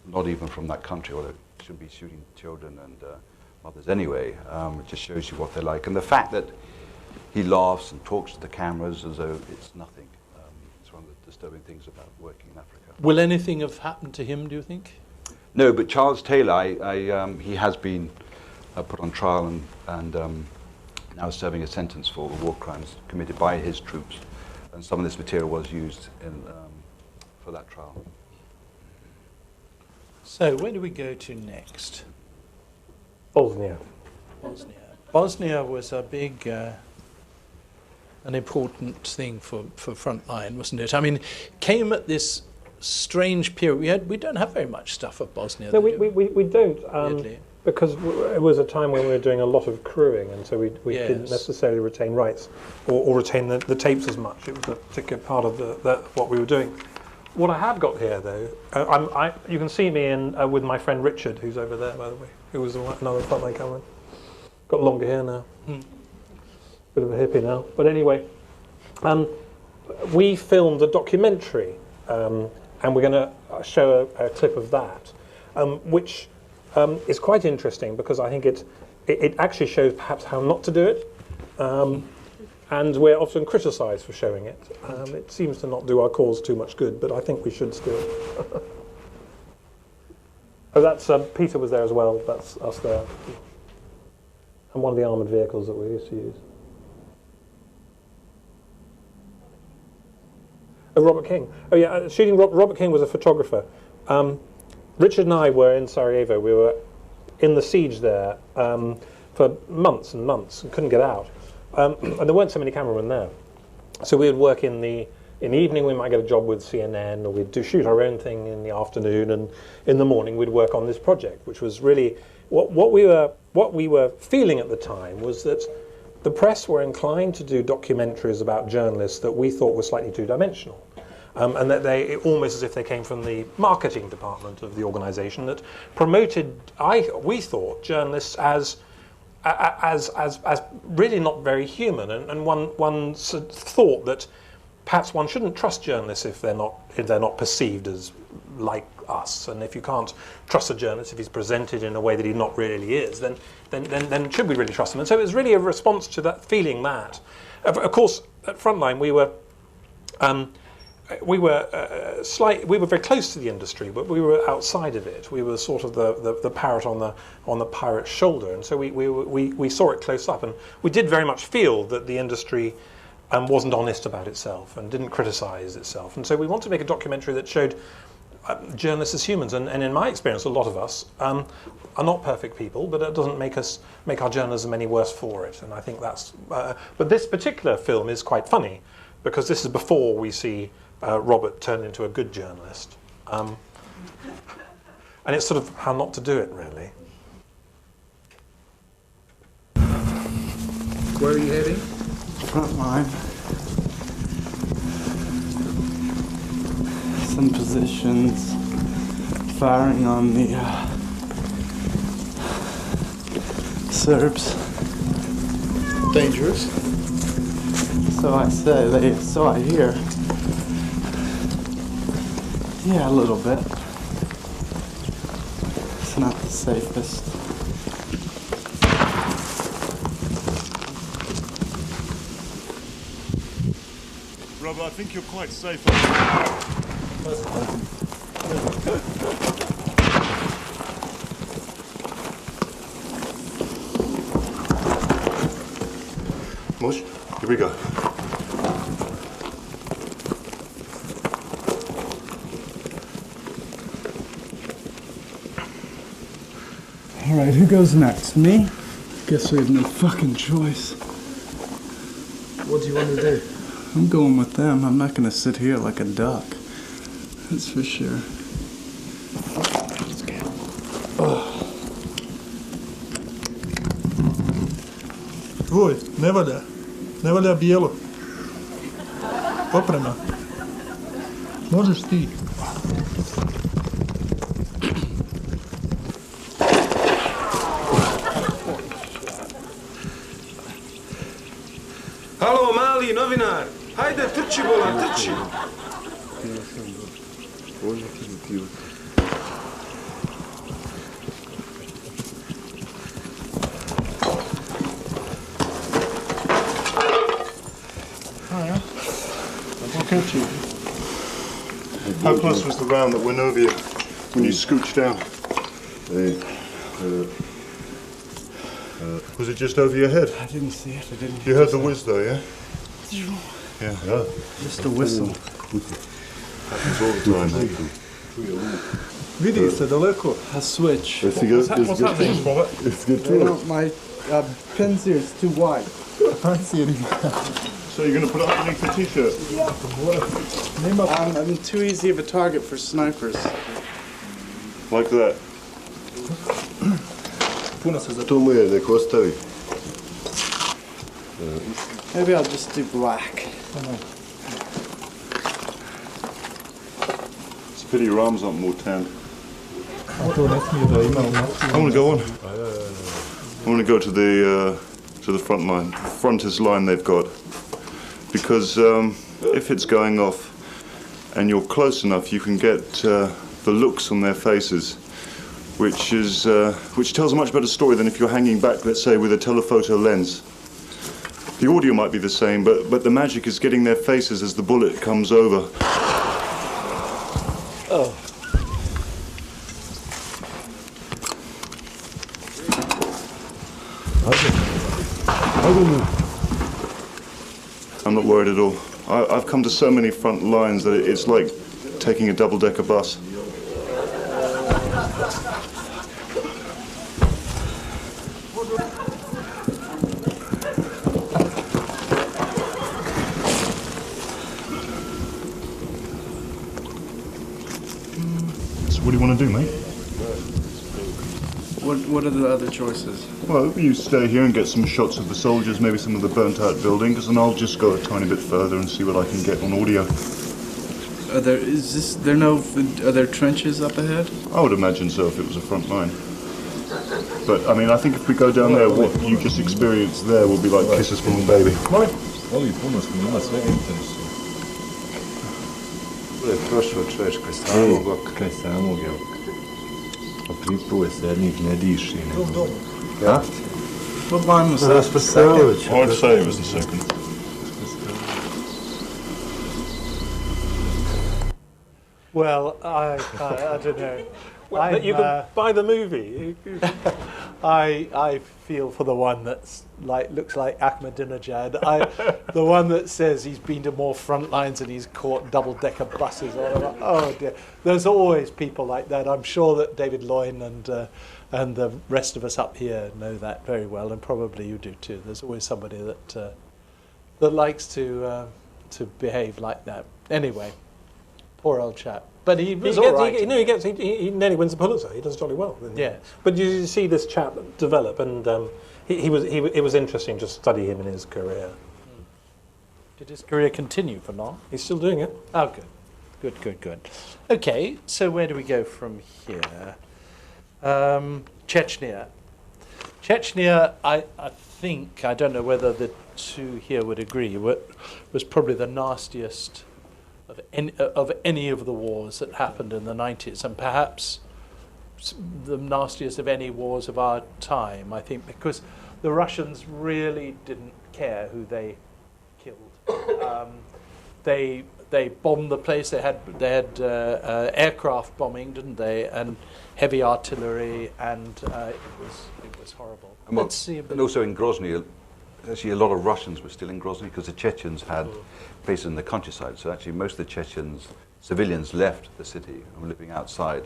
not even from that country, although it should be shooting children and mothers anyway. It just shows you what they're like. And the fact that he laughs and talks to the cameras as though it's nothing. It's one of the disturbing things about working in Africa. Will anything have happened to him, do you think? No, but Charles Taylor, he has been put on trial and now serving a sentence for war crimes committed by his troops. And some of this material was used for that trial. So where do we go to next? Bosnia. Bosnia was a big, an important thing for Frontline, wasn't it? I mean, came at this strange period. We don't have very much stuff of Bosnia. No, we don't, because it was a time when we were doing a lot of crewing, and so we didn't necessarily retain rights or retain the tapes as much. It was a particular part of what we were doing. What I have got here, though, you can see me with my friend Richard, who's over there, by the way, who was another Frontline cameraman. Got longer hair now. Bit of a hippie now. But anyway, we filmed a documentary, and we're going to show a clip of that, which is quite interesting because I think it actually shows perhaps how not to do it. And we're often criticised for showing it. It seems to not do our cause too much good, but I think we should still. Oh, that's Peter was there as well. That's us there. And one of the armoured vehicles that we used to use. Oh, Robert King. Oh yeah, shooting Robert King was a photographer. Richard and I were in Sarajevo. We were in the siege there for months and months and couldn't get out. And there weren't so many cameramen there. So we would work in the evening, we might get a job with CNN, or we'd shoot our own thing in the afternoon, and in the morning we'd work on this project, which was really what we were feeling at the time was that the press were inclined to do documentaries about journalists that we thought were slightly two-dimensional. And that they, almost as if they came from the marketing department of the organisation, that promoted, we thought, journalists as really not very human, and one thought that perhaps one shouldn't trust journalists if they're not perceived as like us, and if you can't trust a journalist if he's presented in a way that he not really is, then should we really trust him? And so it was really a response to that feeling that, of course, at Frontline we were very close to the industry, but we were outside of it. We were sort of the parrot on the pirate's shoulder, and so we saw it close up, and we did very much feel that the industry wasn't honest about itself and didn't criticise itself. And so we wanted to make a documentary that showed journalists as humans, and in my experience, a lot of us are not perfect people, but it doesn't make our journalism any worse for it. And I think that's. But this particular film is quite funny because this is before we see Robert turn into a good journalist, and it's sort of how not to do it, really. Where are you heading? Frontline. Some positions, firing on the Serbs. Dangerous? So I say, so I hear. Yeah, a little bit. It's not the safest. Rob, I think you're quite safe. Mush, here we go. All right, who goes next? Me? Guess we have no fucking choice. What do you want to do? I'm going with them. I'm not gonna sit here like a duck. That's for sure. Tvoj, ne valja bijelo. Oprema. Možeš ti. Halo, mali novinar! Hajde, trči, bolan, trči! catch it. How close was the round that went over you when you scooched down? Was it just over your head? I didn't see it. I didn't. You heard the whiz though, yeah? Yeah. Just a whistle. Happens all the time. Vidi se daleko. A switch. What's happening, Robert? My pins here is too wide. I can't see anymore. So you're going to put it underneath the t-shirt? I'm too easy of a target for snipers. Like that. Maybe I'll just do black. It's a pity your arms aren't more tanned. I want to go on. I want to go to the front line, the frontest line they've got. Because if it's going off and you're close enough, you can get the looks on their faces, which tells a much better story than if you're hanging back, let's say, with a telephoto lens. The audio might be the same, but the magic is getting their faces as the bullet comes over. Oh. I'm not worried at all. I've come to so many front lines that it's like taking a double-decker bus. So what do you want to do, mate? What are the other choices? Well, you stay here and get some shots of the soldiers, maybe some of the burnt-out buildings, and I'll just go a tiny bit further and see what I can get on audio. Are there trenches up ahead? I would imagine so if it was a front line. But, I mean, I think if we go down there, what you just experienced there will be like kisses from a baby. What line was that? The second? I'd say it was the second. Well, I don't know. Well, you can buy the movie. I feel for the one that's looks like Ahmadinejad. The one that says he's been to more front lines and he's caught double-decker buses. Oh dear, there's always people like that. I'm sure that David Loyn and the rest of us up here know that very well, and probably you do too. There's always somebody that likes to behave like that. Anyway, poor old chap. But he was all right. He nearly wins the Pulitzer. He does jolly well. Yeah. But you see this chap develop, and it was interesting to study him in his career. Did his career continue for long? He's still doing it. Oh, good. Okay, so where do we go from here? Chechnya. Chechnya, I think, I don't know whether the two here would agree, was probably the nastiest of any of the wars that happened in the 90s, and perhaps the nastiest of any wars of our time, I think, because the Russians really didn't care who they killed. They bombed the place. They had aircraft bombing, didn't they, and heavy artillery, and it was horrible. Let's see a bit. And also in Grozny, actually a lot of Russians were still in Grozny because the Chechens had places in the countryside. So actually most of the Chechens, civilians, left the city and were living outside.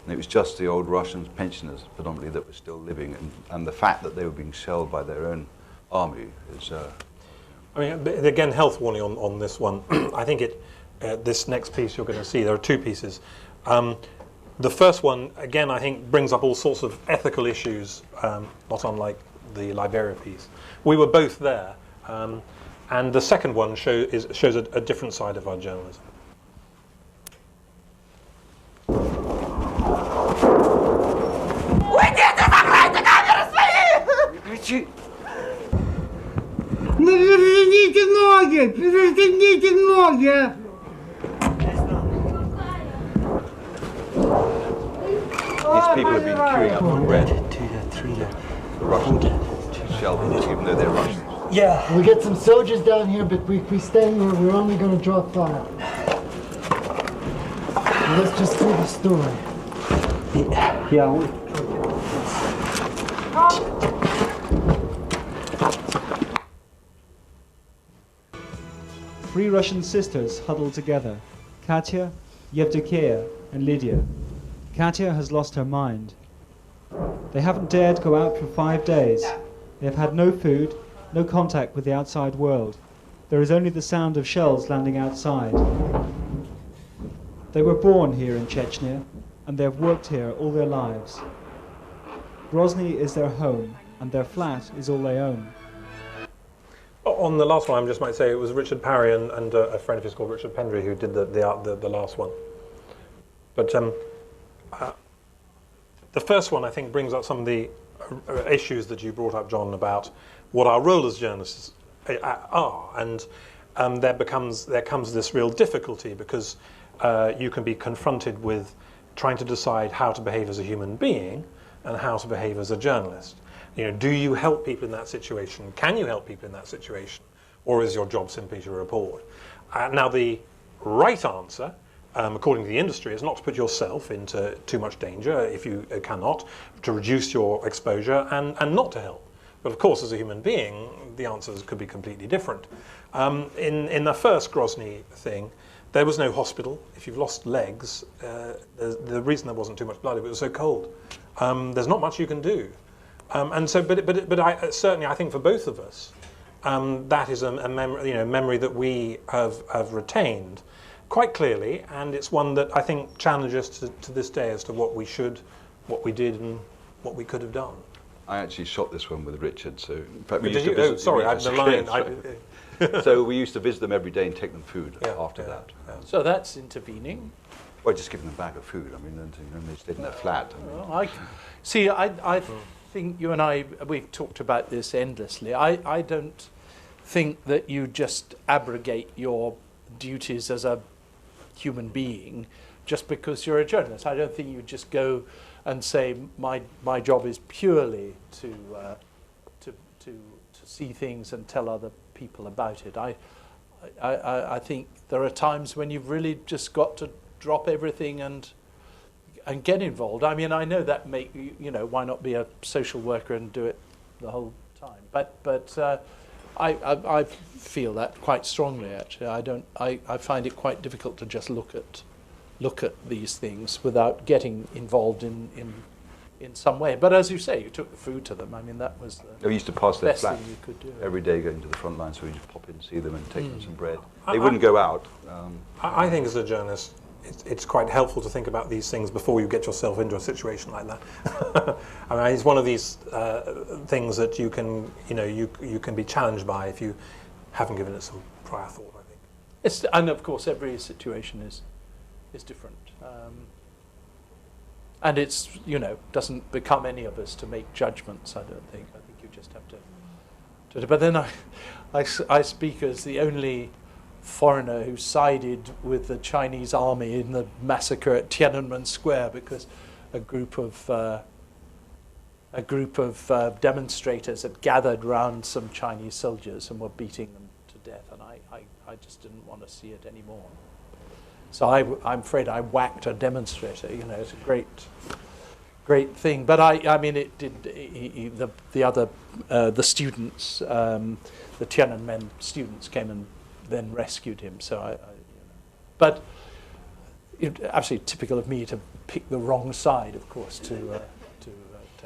And it was just the old Russians, pensioners predominantly, that were still living. And the fact that they were being shelled by their own army is... I mean, again, health warning on this one. I think this next piece you're going to see, there are two pieces. The first one, again, I think brings up all sorts of ethical issues, not unlike the Liberia piece. We were both there. And the second one shows a different side of our journalism. Разверните ноги! Разверните ноги! These people have been queuing up for bread. The Russians shell them, even though they're Russians. Yeah. We get some soldiers down here, but we stay here. We're only going to draw fire. Let's just do the story. Yeah. Three Russian sisters huddled together, Katya, Yevdokia, and Lydia. Katya has lost her mind. They haven't dared go out for 5 days. They have had no food, no contact with the outside world. There is only the sound of shells landing outside. They were born here in Chechnya, and they have worked here all their lives. Grozny is their home, and their flat is all they own. On the last one, I just might say it was Richard Parry and a friend of his called Richard Pendry who did the last one. But the first one, I think, brings up some of the issues that you brought up, John, about what our role as journalists are, and there comes this real difficulty because you can be confronted with trying to decide how to behave as a human being and how to behave as a journalist. You know, do you help people in that situation? Can you help people in that situation? Or is your job simply to report? Now, the right answer, according to the industry, is not to put yourself into too much danger, if you cannot, to reduce your exposure and not to help. But of course, as a human being, the answers could be completely different. In the first Grozny thing, there was no hospital. If you've lost legs, the reason there wasn't too much blood, it was so cold. There's not much you can do. And so, but I think for both of us, that is a memory that we have retained quite clearly, and it's one that I think challenges us to this day as to what we did, and what we could have done. I actually shot this one with Richard, so in fact we used to visit. Sorry, I'm the line. So we used to visit them every day and take them food after that. Yeah. So that's intervening. Well, just giving them a bag of food. I mean, they stayed in their flat. I think you and I, we've talked about this endlessly. I don't think that you just abrogate your duties as a human being just because you're a journalist. I don't think you just go and say my job is purely to see things and tell other people about it. I think there are times when you've really just got to drop everything and get involved. I mean, I know that why not be a social worker and do it the whole time? But I feel that quite strongly. Actually, I find it quite difficult to just look at these things without getting involved in some way. But as you say, you took the food to them. I mean, that was the we used to pass their best flat thing you could do. Every day going to the front line, so we just pop in, see them, and take them some bread. They wouldn't go out. I think as a journalist, it's quite helpful to think about these things before you get yourself into a situation like that. I mean, it's one of these things that you can be challenged by if you haven't given it some prior thought, I think. And of course, every situation is different. And it's, doesn't become any of us to make judgments, I don't think. I think you just have to. But then I speak as the only foreigner who sided with the Chinese army in the massacre at Tiananmen Square because a group of demonstrators had gathered round some Chinese soldiers and were beating them to death, and I just didn't want to see it anymore. So I'm afraid I whacked a demonstrator. It's a great thing. But I mean, it did. The students, the Tiananmen students, came and then rescued him. So but absolutely typical of me to pick the wrong side, of course, to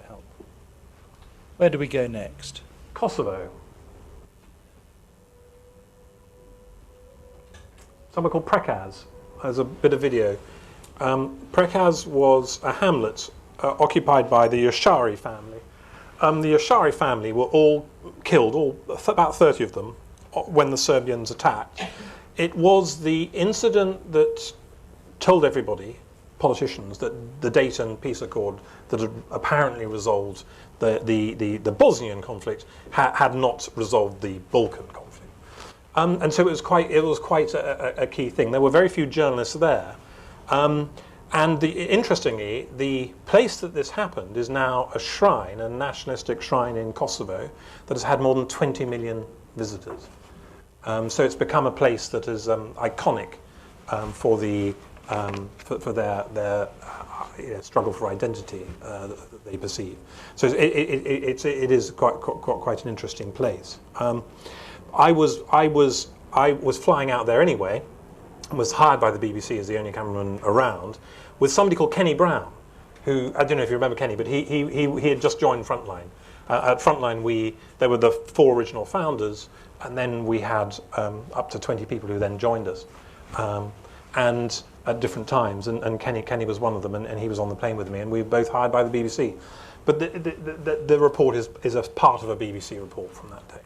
help. Where do we go next? Kosovo. Somewhere called Prekaz. There's a bit of video. Prekaz was a hamlet occupied by the Yashari family. The Yashari family were all killed, about 30 of them, when the Serbians attacked. It was the incident that told everybody, politicians, that the Dayton peace accord that had apparently resolved the Bosnian conflict had not resolved the Balkan conflict. And so it was quite a key thing. There were very few journalists there. And interestingly, the place that this happened is now a shrine, a nationalistic shrine in Kosovo, that has had more than 20 million visitors. So it's become a place that is iconic for their struggle for identity that they perceive. So it is quite an interesting place. I was flying out there anyway, and was hired by the BBC as the only cameraman around, with somebody called Kenny Brown, who, I don't know if you remember Kenny, but he had just joined Frontline. At Frontline, there were the 4 original founders, and then we had up to 20 people who then joined us, and at different times. And Kenny was one of them, and he was on the plane with me, and we were both hired by the BBC. But the report is a part of a BBC report from that day.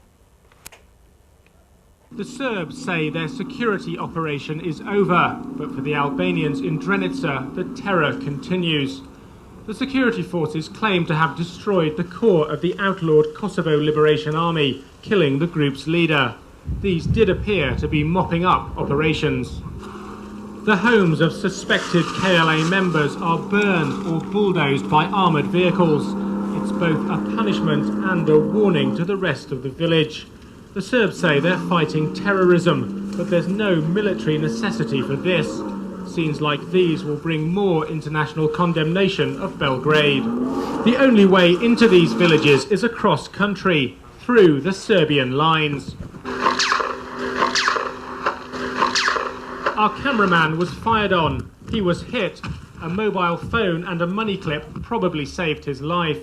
The Serbs say their security operation is over, but for the Albanians in Drenica, the terror continues. The security forces claim to have destroyed the core of the outlawed Kosovo Liberation Army, killing the group's leader. These did appear to be mopping up operations. The homes of suspected KLA members are burned or bulldozed by armoured vehicles. It's both a punishment and a warning to the rest of the village. The Serbs say they're fighting terrorism, but there's no military necessity for this. Scenes like these will bring more international condemnation of Belgrade. The only way into these villages is across country, through the Serbian lines. Our cameraman was fired on. He was hit. A mobile phone and a money clip probably saved his life.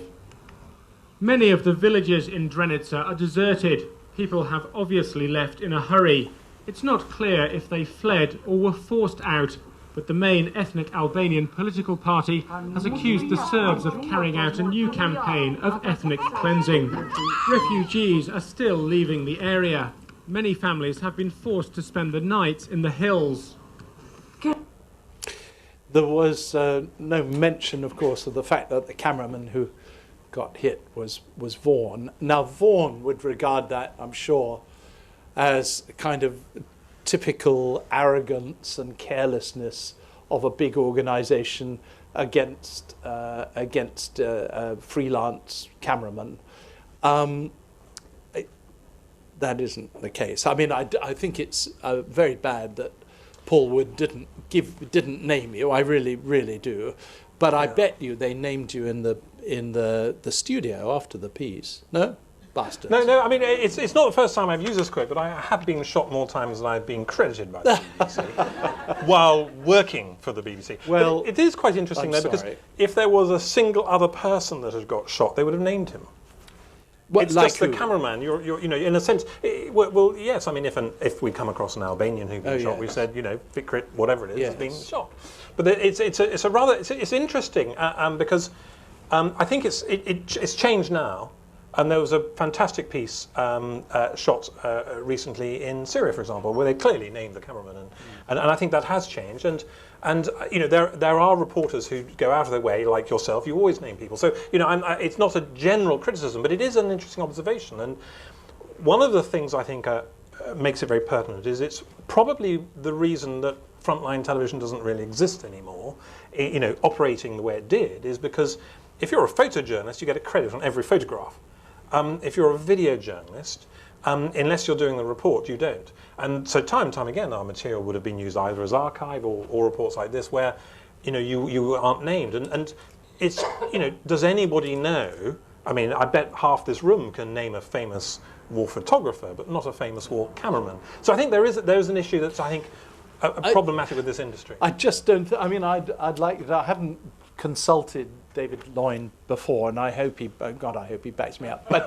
Many of the villages in Drenica are deserted. People have obviously left in a hurry. It's not clear if they fled or were forced out, but the main ethnic Albanian political party has accused the Serbs of carrying out a new campaign of ethnic cleansing. Refugees are still leaving the area. Many families have been forced to spend the night in the hills. There was no mention, of course, of the fact that the cameraman who got hit was Vaughan. Now, Vaughan would regard that, I'm sure, as a kind of typical arrogance and carelessness of a big organisation against freelance cameramen. That isn't the case. I mean, I think it's very bad that Paul Wood didn't name you. I really, really do. But I bet you they named you in the studio after the piece. No? Bastards. No, I mean, it's not the first time I've used this quote, but I have been shot more times than I've been credited by the BBC while working for the BBC. Well, but it is quite interesting, though, because if there was a single other person that had got shot, they would have named him. Well, it's like just the cameraman. You're, in a sense. Well, yes. I mean, if we come across an Albanian who's been shot, we said, Fikret, whatever it is, has been shot. But it's interesting because I think it's changed now. And there was a fantastic piece shot recently in Syria, for example, where they clearly named the cameraman, and I think that has changed. And there are reporters who go out of their way, like yourself. You always name people, so it's not a general criticism, but it is an interesting observation. And one of the things I think makes it very pertinent is it's probably the reason that Frontline Television doesn't really exist anymore. Operating the way it did is because if you're a photojournalist, you get a credit on every photograph. If you're a video journalist, unless you're doing the report, you don't. And so time and time again, our material would have been used either as archive or reports like this where, you aren't named. And it's, does anybody know? I mean, I bet half this room can name a famous war photographer, but not a famous war cameraman. So I think there is an issue that's, I think, problematic with this industry. I just don't, I'd like, I haven't consulted David Loyn before, and I hope he backs me up. But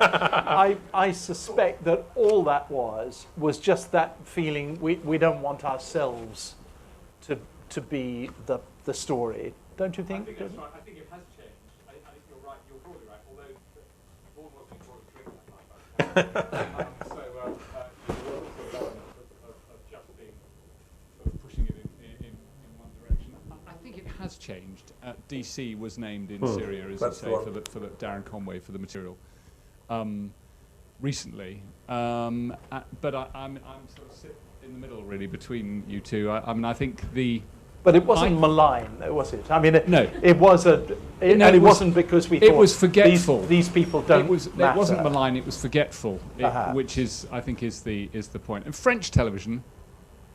I suspect that all that was just that feeling we don't want ourselves to be the story. Don't you think? I think that's right. I think it has changed. I think you're right. You're probably right. Although Vaughan wasn't brought a drink that night. So you're also of just being sort of pushing it in one direction. I think it has changed. DC was named in Syria, as you say, for the Darren Conway for the material recently. But I'm sort of sit in the middle really between you two. I mean, I think the But it wasn't malign, though, was it? I mean, no. It was it wasn't because we thought it was forgetful. These people don't matter. It wasn't malign. It was forgetful, which I think is the point. And French television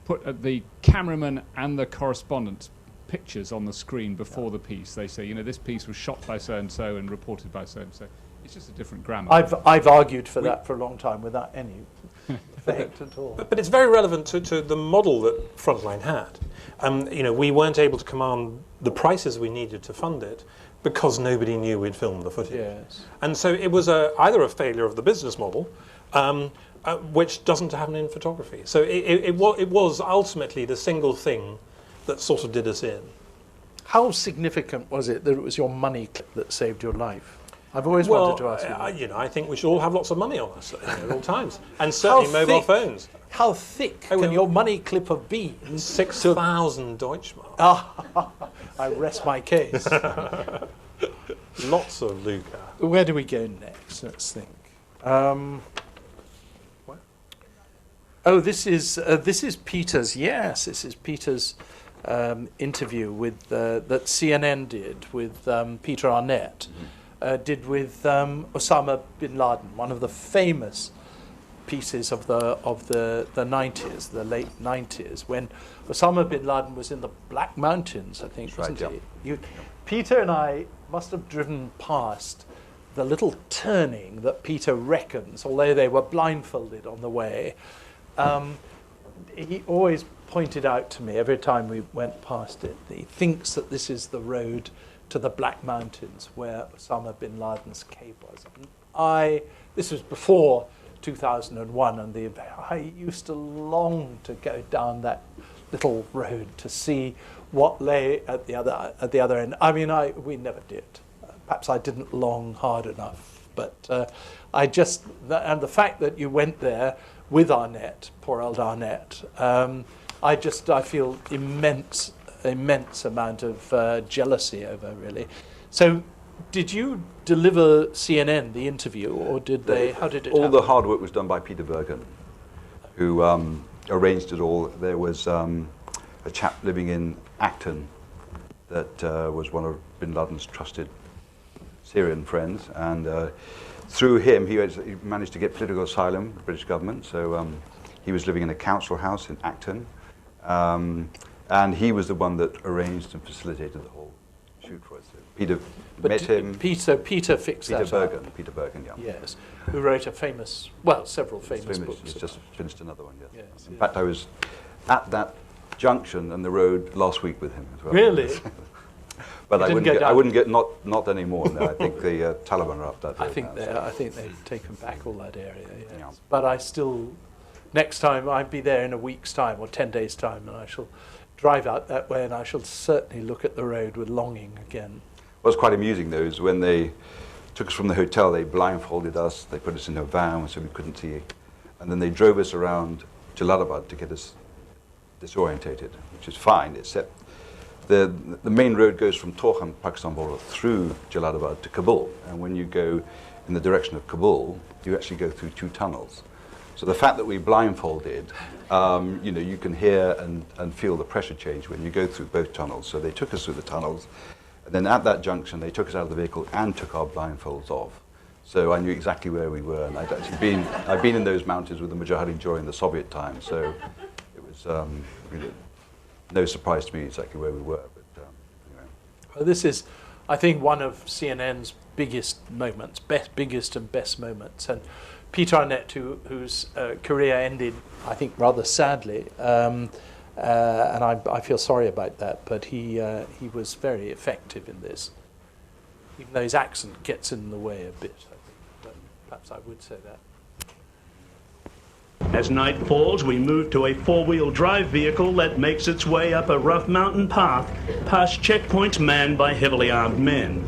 put the cameraman and the correspondent pictures on the screen before the piece. They say, this piece was shot by so and so and reported by so and so. It's just a different grammar. I've argued for that for a long time without any effect at all. But it's very relevant to the model that Frontline had. We weren't able to command the prices we needed to fund it because nobody knew we'd filmed the footage. Yes. And so it was either a failure of the business model, which doesn't happen in photography. So it was ultimately the single thing that sort of did us in. How significant was it that it was your money clip that saved your life? I've always wanted to ask you that. I think we should all have lots of money on us at all times, and certainly mobile phones. How thick can your money clip have been? 6,000 Deutschmark. I rest my case. Lots of Luca. Where do we go next? Let's think. This is Peter's. Yes, this is Peter's interview with that CNN did with Peter Arnett. Did with Osama bin Laden, one of the famous pieces of the 90s, the late 90s, when Osama bin Laden was in the Black Mountains, I think, wasn't he? Peter and I must have driven past the little turning that Peter reckons, although they were blindfolded on the way. He always pointed out to me every time we went past it, he thinks that this is the road to the Black Mountains where Osama bin Laden's cave was. And this was before 2001, and I used to long to go down that little road to see what lay at the other end. I mean, we never did. Perhaps I didn't long hard enough, but and the fact that you went there with Arnett, poor old Arnett, I feel immense amount of jealousy over, really. So did you deliver CNN the interview, or did they, how did it happen? All the hard work was done by Peter Bergen, who arranged it all. There was a chap living in Acton that was one of bin Laden's trusted Syrian friends, and through him he managed to get political asylum, the British government, so he was living in a council house in Acton. And he was the one that arranged and facilitated the whole shoot for us. So Peter met him. Peter fixed that up. Peter Bergen, yeah. Yes, who wrote several famous books. He's just finished another one, yes. In fact, I was at that junction and the road last week with him as well. Really? But I wouldn't get not anymore. No, I think the Taliban are up that road. I think they've taken back all that area. Yes. Yeah. But I still, next time I'll be there in a week's time or 10 days' time, and I shall drive out that way, and I shall certainly look at the road with longing again. What's quite amusing, though, is when they took us from the hotel, they blindfolded us, they put us in a van so we couldn't see, and then they drove us around Jalalabad to get us disorientated, which is fine, except the main road goes from Torkham, Pakistan border, through Jalalabad to Kabul, and when you go in the direction of Kabul, you actually go through 2 tunnels. So the fact that we blindfolded, you can hear and feel the pressure change when you go through both tunnels. So they took us through the tunnels, and then at that junction they took us out of the vehicle and took our blindfolds off. So I knew exactly where we were, and I'd been in those mountains with the Mujahideen during the Soviet time, so it was no surprise to me exactly where we were. But anyway. Well, this is, I think, one of CNN's biggest moments, biggest and best moments, and Peter Arnett, whose career ended, I think, rather sadly, and I feel sorry about that, but he was very effective in this, even though his accent gets in the way a bit, I think, but perhaps I would say that. As night falls, we move to a 4-wheel drive vehicle that makes its way up a rough mountain path, past checkpoints manned by heavily armed men.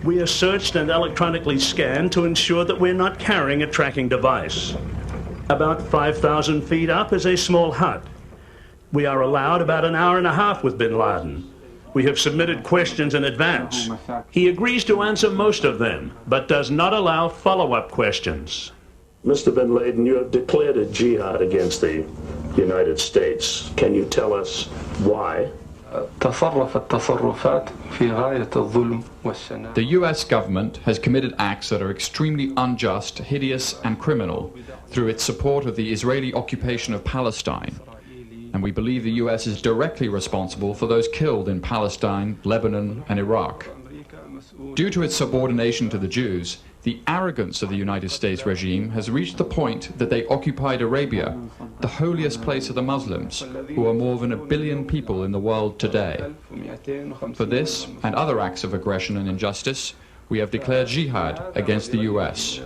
We are searched and electronically scanned to ensure that we're not carrying a tracking device. About 5,000 feet up is a small hut. We are allowed about an hour and a half with bin Laden. We have submitted questions in advance. He agrees to answer most of them, but does not allow follow-up questions. Mr. bin Laden, you have declared a jihad against the United States. Can you tell us why? The US government has committed acts that are extremely unjust, hideous, and criminal through its support of the Israeli occupation of Palestine. And we believe the US is directly responsible for those killed in Palestine, Lebanon, and Iraq. Due to its subordination to the Jews, the arrogance of the United States regime has reached the point that they occupied Arabia, the holiest place of the Muslims, who are more than 1 billion people in the world today. For this and other acts of aggression and injustice, we have declared jihad against the US.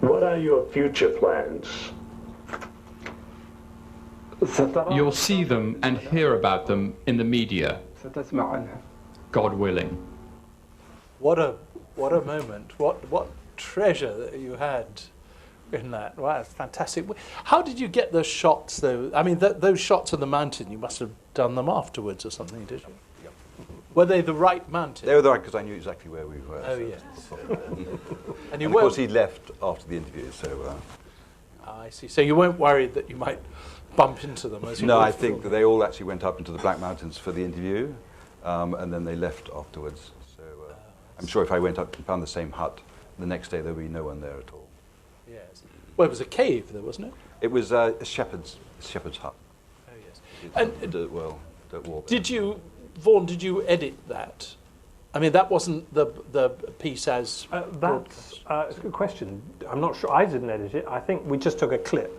What are your future plans? You'll see them and hear about them in the media, God willing. What a moment! What treasure that you had in that! Wow, it's fantastic. How did you get those shots, though? I mean, those shots of the mountain. You must have done them afterwards or something, did you? Yep. Were they the right mountain? They were the right, because I knew exactly where we were. Oh so yes. and of course, he left after the interview, so. I see. So you weren't worried that you might bump into them as you No, I think that they all actually went up into the Black Mountains for the interview, and then they left afterwards. So I'm sure if I went up and found the same hut, the next day there would be no one there at all. Yes. Well, it was a cave there, wasn't it? It was a shepherd's hut. Oh yes. And dirt wall. Did you, Vaughan? Did you edit that? I mean, that wasn't the piece as. That's a good question. I'm not sure. I didn't edit it. I think we just took a clip.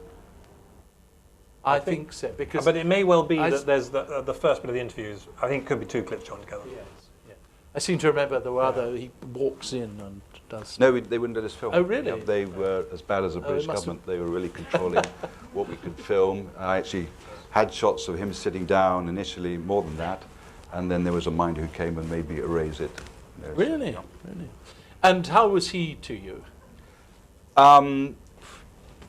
I think so, because. But it may well be that there's the first bit of the interviews. I think it could be two clips joined together. Yes. Yeah. I seem to remember there were other. He walks in and does. No, they wouldn't let us film. Oh, really? Yeah, they were as bad as the British government. They were really controlling what we could film. I actually had shots of him sitting down initially, more than that, and then there was a minder who came and made me erase it. You know, really? So, yeah. Really? And how was he to you?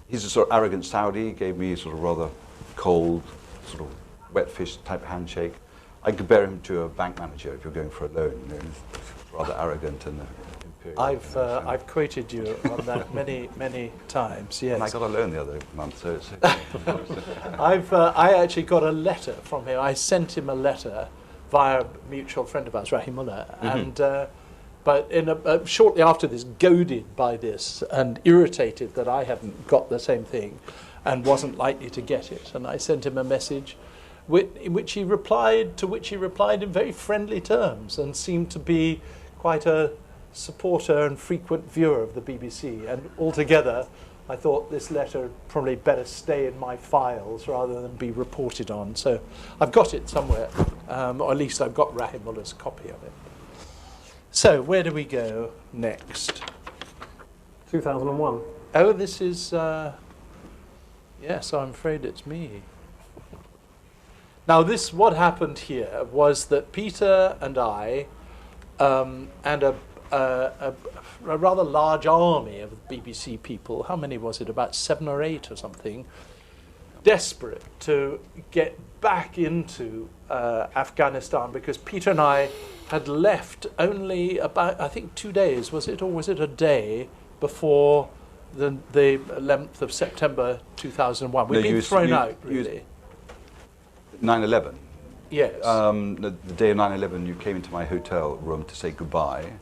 He's a sort of arrogant Saudi. He gave me sort of rather cold, sort of wet fish type handshake. I compare him to a bank manager if you're going for a loan. You know, he's rather arrogant and imperial. I've quoted you on that many times. Yes. And I got a loan the other month, so it's. I actually got a letter from him. I sent him a letter via a mutual friend of ours, Rahimullah, and. But shortly after this, goaded by this and irritated that I hadn't got the same thing and wasn't likely to get it, and I sent him a message in which he replied in very friendly terms and seemed to be quite a supporter and frequent viewer of the BBC. And altogether, I thought this letter probably better stay in my files rather than be reported on. So I've got it somewhere, or at least I've got Rahimullah's copy of it. So, where do we go next? 2001. Oh, this is, yes, I'm afraid it's me. Now, what happened here was that Peter and I, and a rather large army of BBC people, how many was it, about 7 or 8 or something, desperate to get back into Afghanistan, because Peter and I had left only about, I think, 2 days, was it, or was it a day before the 11th of September 2001? We'd been thrown out, really. 9/11? Yes. The day of 9/11, you came into my hotel room to say goodbye. And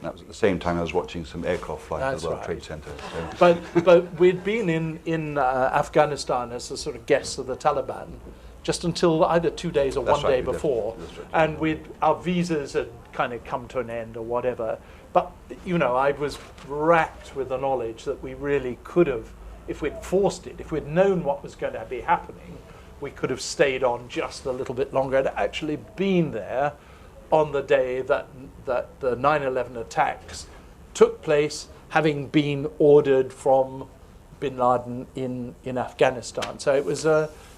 that was at the same time I was watching some aircraft fly to the World Trade Center. So. But we'd been in Afghanistan as a sort of guests of the Taliban, just until either 2 days or one day before, and our visas had kind of come to an end or whatever. But you know, I was racked with the knowledge that we really could have, if we'd forced it, if we'd known what was going to be happening, we could have stayed on just a little bit longer and actually been there on the day that the 9/11 attacks took place, having been ordered from bin Laden in Afghanistan. So it was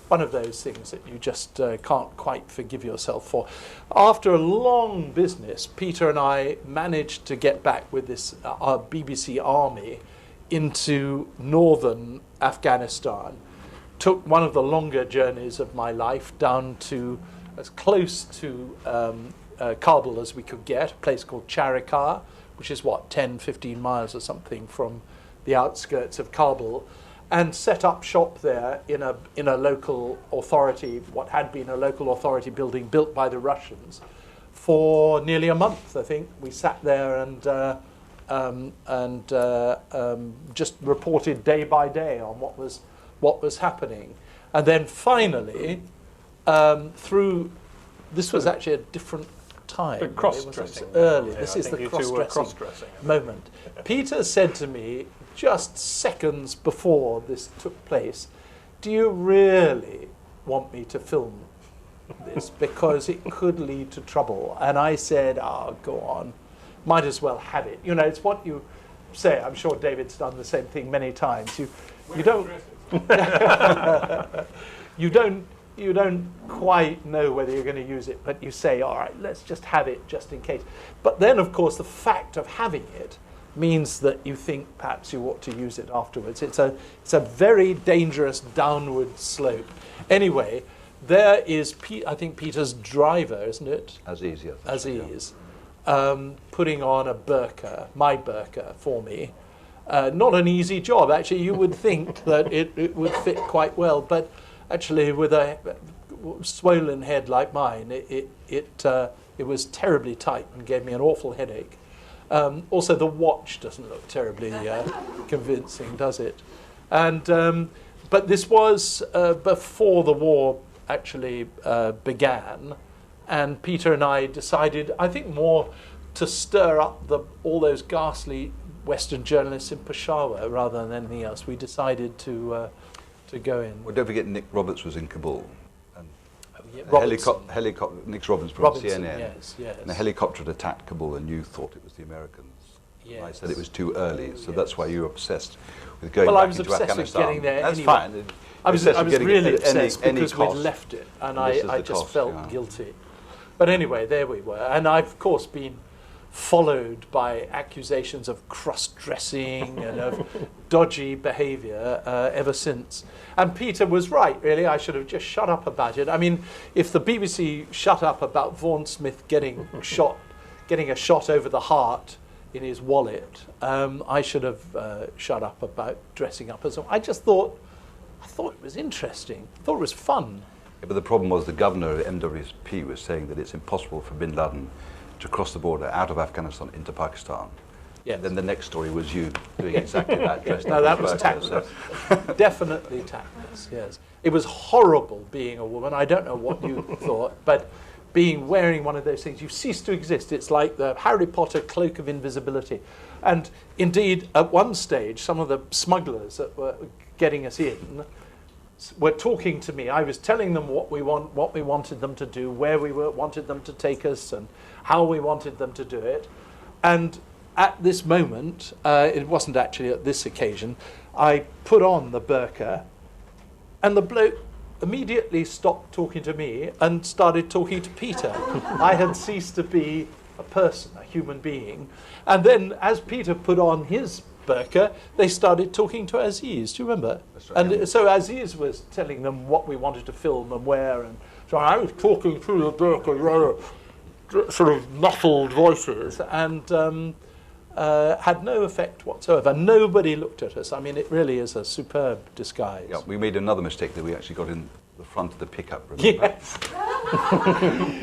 one of those things that you just can't quite forgive yourself for. After a long business, Peter and I managed to get back with this our BBC army into northern Afghanistan. Took one of the longer journeys of my life down to as close to Kabul as we could get, a place called Charikar, which is 10, 15 miles or something from the outskirts of Kabul, and set up shop there in a local authority, what had been a local authority building built by the Russians, for nearly a month. I think we sat there and just reported day by day on what was happening, and then finally, through this was actually a different time. The cross-dressing. Early. Yeah, this I is think the you two were cross-dressing moment. Peter said to me just seconds before this took place, "Do you really want me to film this? Because it could lead to trouble." And I said, "Oh, go on. Might as well have it." You know, it's what you say. I'm sure David's done the same thing many times. You don't you don't quite know whether you're going to use it, but you say, "All right, let's just have it just in case." But then, of course, the fact of having it means that you think perhaps you ought to use it afterwards. It's a very dangerous downward slope. Anyway, there is I think Peter's driver, isn't it? Aziz, yes. Aziz, putting on a burqa, my burqa, for me. Not an easy job, actually. You would think that it would fit quite well, but actually, with a swollen head like mine, it was terribly tight and gave me an awful headache. Also, the watch doesn't look terribly convincing, does it? And but this was before the war actually began, and Peter and I decided, I think, more to stir up all those ghastly Western journalists in Peshawar rather than anything else. We decided to go in. Well, don't forget Nick Roberts was in Kabul. And Nick Roberts from CNN. Yes. And a helicopter had attacked Kabul, and you thought it was the Americans. Yes. And I said it was too early, so that's why you were obsessed with going back into Afghanistan. Well, I was obsessed with getting there. That's anyway. fine. I was really obsessed because cost. we'd left it, and I just felt guilty. But anyway, there we were, and I've of course been followed by accusations of cross-dressing and of dodgy behaviour ever since. And Peter was right, really. I should have just shut up about it. I mean, if the BBC shut up about Vaughan Smith getting a shot over the heart in his wallet, I should have shut up about dressing up as well. I thought it was interesting. I thought it was fun. Yeah, but the problem was the governor of MWP was saying that it's impossible for bin Laden to cross the border out of Afghanistan into Pakistan. Yes. And then the next story was you doing exactly that. Dressed No, up that as was a tactless. worker, Definitely tactless, yes. It was horrible being a woman. I don't know what you thought, but wearing one of those things, you cease to exist. It's like the Harry Potter cloak of invisibility. And indeed, at one stage, some of the smugglers that were getting us in were talking to me. I was telling them what we wanted them to do, where we wanted them to take us, and how we wanted them to do it. And at this moment, it wasn't actually at this occasion, I put on the burqa, and the bloke immediately stopped talking to me and started talking to Peter. I had ceased to be a person, a human being. And then as Peter put on his burqa, they started talking to Aziz. Do you remember? That's right, and so Aziz was telling them what we wanted to film and where, and so I was talking through the burqa, sort of muffled voices, and had no effect whatsoever. Nobody looked at us. I mean, it really is a superb disguise. Yeah, we made another mistake that we actually got in the front of the pickup. Remember? Yes.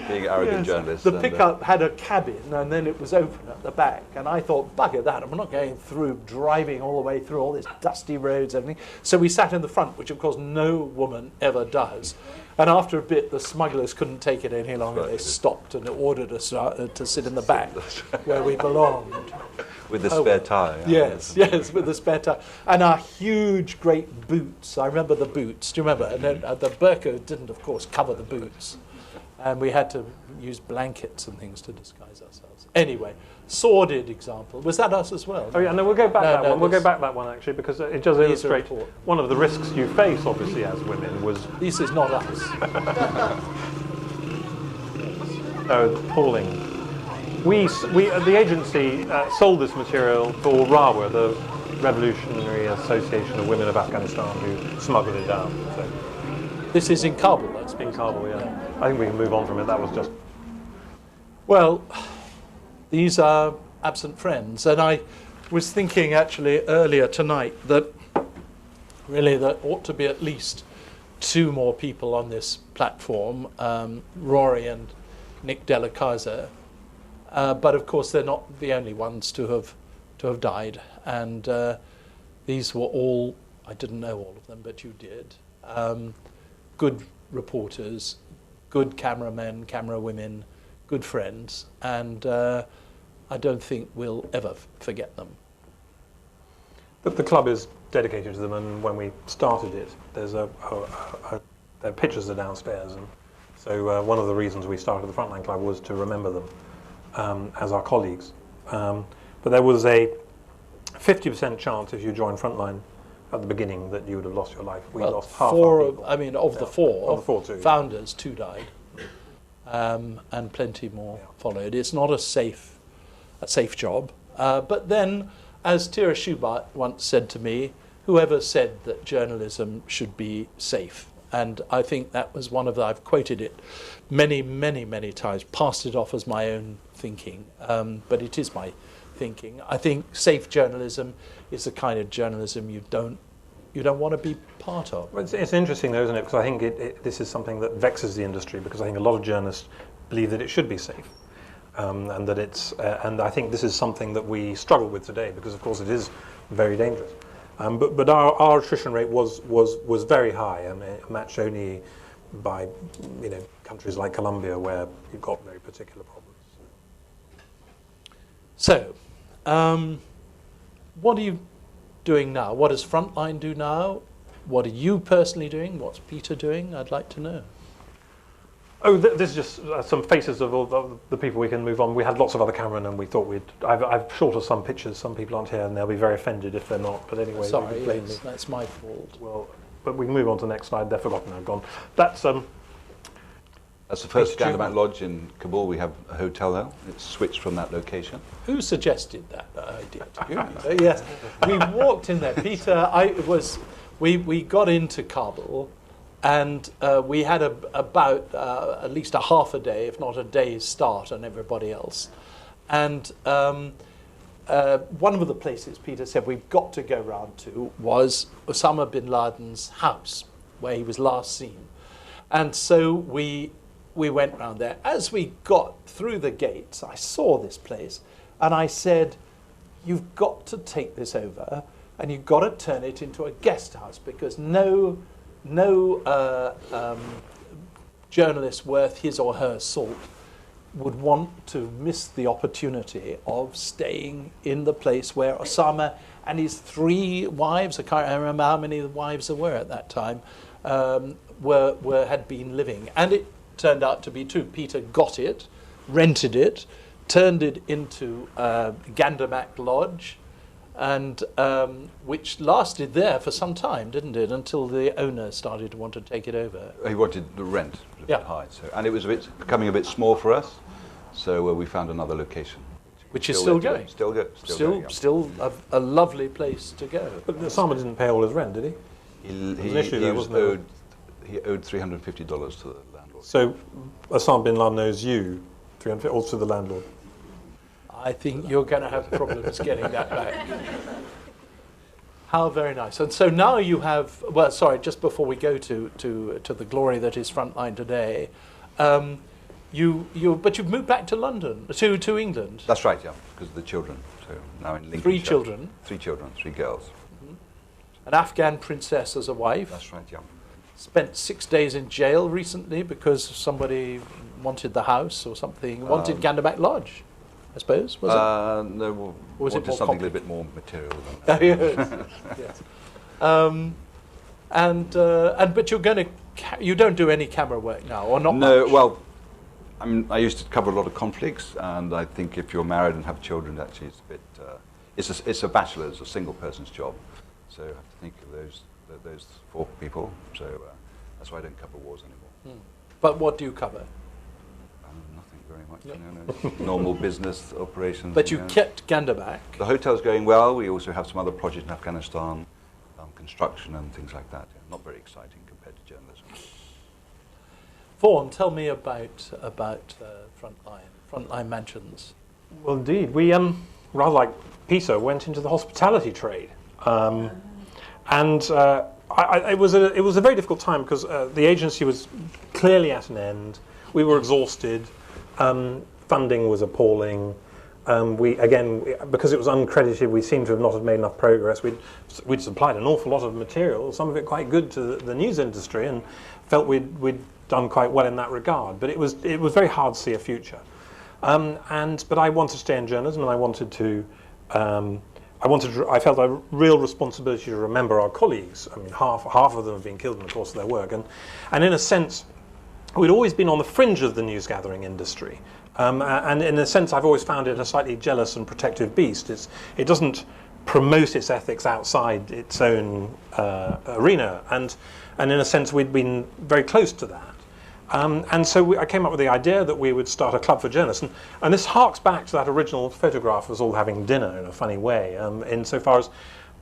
Being arrogant journalists. The pickup had a cabin, and then it was open at the back. And I thought, bugger that, I'm not going driving all the way through all this dusty roads and everything. So we sat in the front, which of course no woman ever does. And after a bit, the smugglers couldn't take it any longer. Right. They stopped and ordered us to sit in the back, where we belonged. With the spare tyre. Yes, with the spare tyre. And our huge, great boots. I remember the boots. Do you remember? And then, the burqa didn't, of course, cover the boots. And we had to use blankets and things to disguise ourselves. Anyway, sordid example. Was that us as well? Oh yeah, no, we'll go back that one. We'll go back that one actually, because it does illustrate one of the risks you face, obviously, as women was. This is not us. Oh, appalling. We the agency sold this material for RAWA, the Revolutionary Association of Women of Afghanistan, who smuggled it down. So. This is in Kabul. That's in Kabul, yeah. I think we can move on from it. That was just. Well, these are absent friends, and I was thinking actually earlier tonight that really there ought to be at least 2 more people on this platform, Rory and Nick Della Casa. But of course, they're not the only ones to have died. And these were all, I didn't know all of them, but you did. Good reporters, good cameramen, camera women, good friends, and I don't think we'll ever forget them. The club is dedicated to them, and when we started it, there's there are pictures are downstairs, and so one of the reasons we started the Frontline Club was to remember them as our colleagues. But there was a 50% chance if you joined Frontline at the beginning that you would have lost your life. We lost half our people. I mean, of the four two, founders, 2 died, and plenty more followed. It's not a safe job. But then, as Tira Schubart once said to me, whoever said that journalism should be safe? And I think that was one of I've quoted it many, many, many times, passed it off as my own thinking, but it is my thinking. I think safe journalism is the kind of journalism you don't want to be part of. Well, it's interesting though, isn't it? Because I think this is something that vexes the industry, because I think a lot of journalists believe that it should be safe. And that it's, and I think this is something that we struggle with today, because of course it is very dangerous. But our attrition rate was very high, and matched only by countries like Colombia, where you've got very particular problems. So, what are you doing now? What does Frontline do now? What are you personally doing? What's Peter doing? I'd like to know. Oh, this is just some faces of all the people we can move on. We had lots of other cameramen, and we thought I've shorted some pictures. Some people aren't here, and they'll be very offended if they're not. But anyway, sorry, yes, that's my fault. Well, but we can move on to the next slide. They're forgotten. They're gone. That's the first Gandamak Lodge in Kabul. We have a hotel there. It's switched from that location. Who suggested that idea? Yes, we walked in there. Peter, we got into Kabul. And we had about at least a half a day, if not a day's start on everybody else. And one of the places Peter said we've got to go round to was Osama bin Laden's house, where he was last seen. And so we went round there. As we got through the gates, I saw this place, and I said, you've got to take this over, and you've got to turn it into a guest house, because no journalist worth his or her salt would want to miss the opportunity of staying in the place where Osama and his 3 wives, I can't remember how many wives there were at that time, had been living. And it turned out to be true. Peter got it, rented it, turned it into Gandamak Lodge, and which lasted there for some time, didn't it? Until the owner started to want to take it over. He wanted the rent a bit high, and it was becoming a bit small for us. So we found another location, which is still going. Still good. Still a lovely place to go. But Osama didn't pay all his rent, did he? He owed $350 to the landlord. So Osama bin Laden owes you $350, also to the landlord. I think you're going to have problems getting that back. How very nice. And so now you have, well, sorry, just before we go to the glory that is Frontline today, but you've moved back to London, to England. That's right, yeah, because of the children. So now in Lincolnshire. 3 children? 3 children, 3 girls. Mm-hmm. An Afghan princess as a wife. That's right, yeah. Spent 6 days in jail recently because somebody wanted the house or something, wanted Gandamak Lodge. I suppose, was it? No, or was it more something a little bit more material than that. Yes. But you're going to, you don't do any camera work now, or not? No, much? well, I used to cover a lot of conflicts, and I think if you're married and have children, actually it's a bit, it's a bachelor's, a single person's job. So I have to think of those 4 people. So that's why I don't cover wars anymore. But what do you cover? Very much, normal business operations. But you kept Gandamak. The hotel's going well. We also have some other projects in Afghanistan, construction and things like that. Yeah, not very exciting compared to journalism. Vaughan, tell me about Frontline Mansions. Well, indeed, we rather like Peter went into the hospitality trade, it was a very difficult time because the agency was clearly at an end. We were exhausted. Funding was appalling. Because it was uncredited, we seemed to have not have made enough progress. We'd supplied an awful lot of material, some of it quite good to the news industry, and felt we'd done quite well in that regard. But it was very hard to see a future. But I wanted to stay in journalism, and I felt a real responsibility to remember our colleagues. I mean, half of them have been killed in the course of their work, and in a sense, we'd always been on the fringe of the news gathering industry. And in a sense, I've always found it a slightly jealous and protective beast. It doesn't promote its ethics outside its own arena, and in a sense, we'd been very close to that. And so I came up with the idea that we would start a club for journalists, and this harks back to that original photograph of us all having dinner in a funny way. Insofar as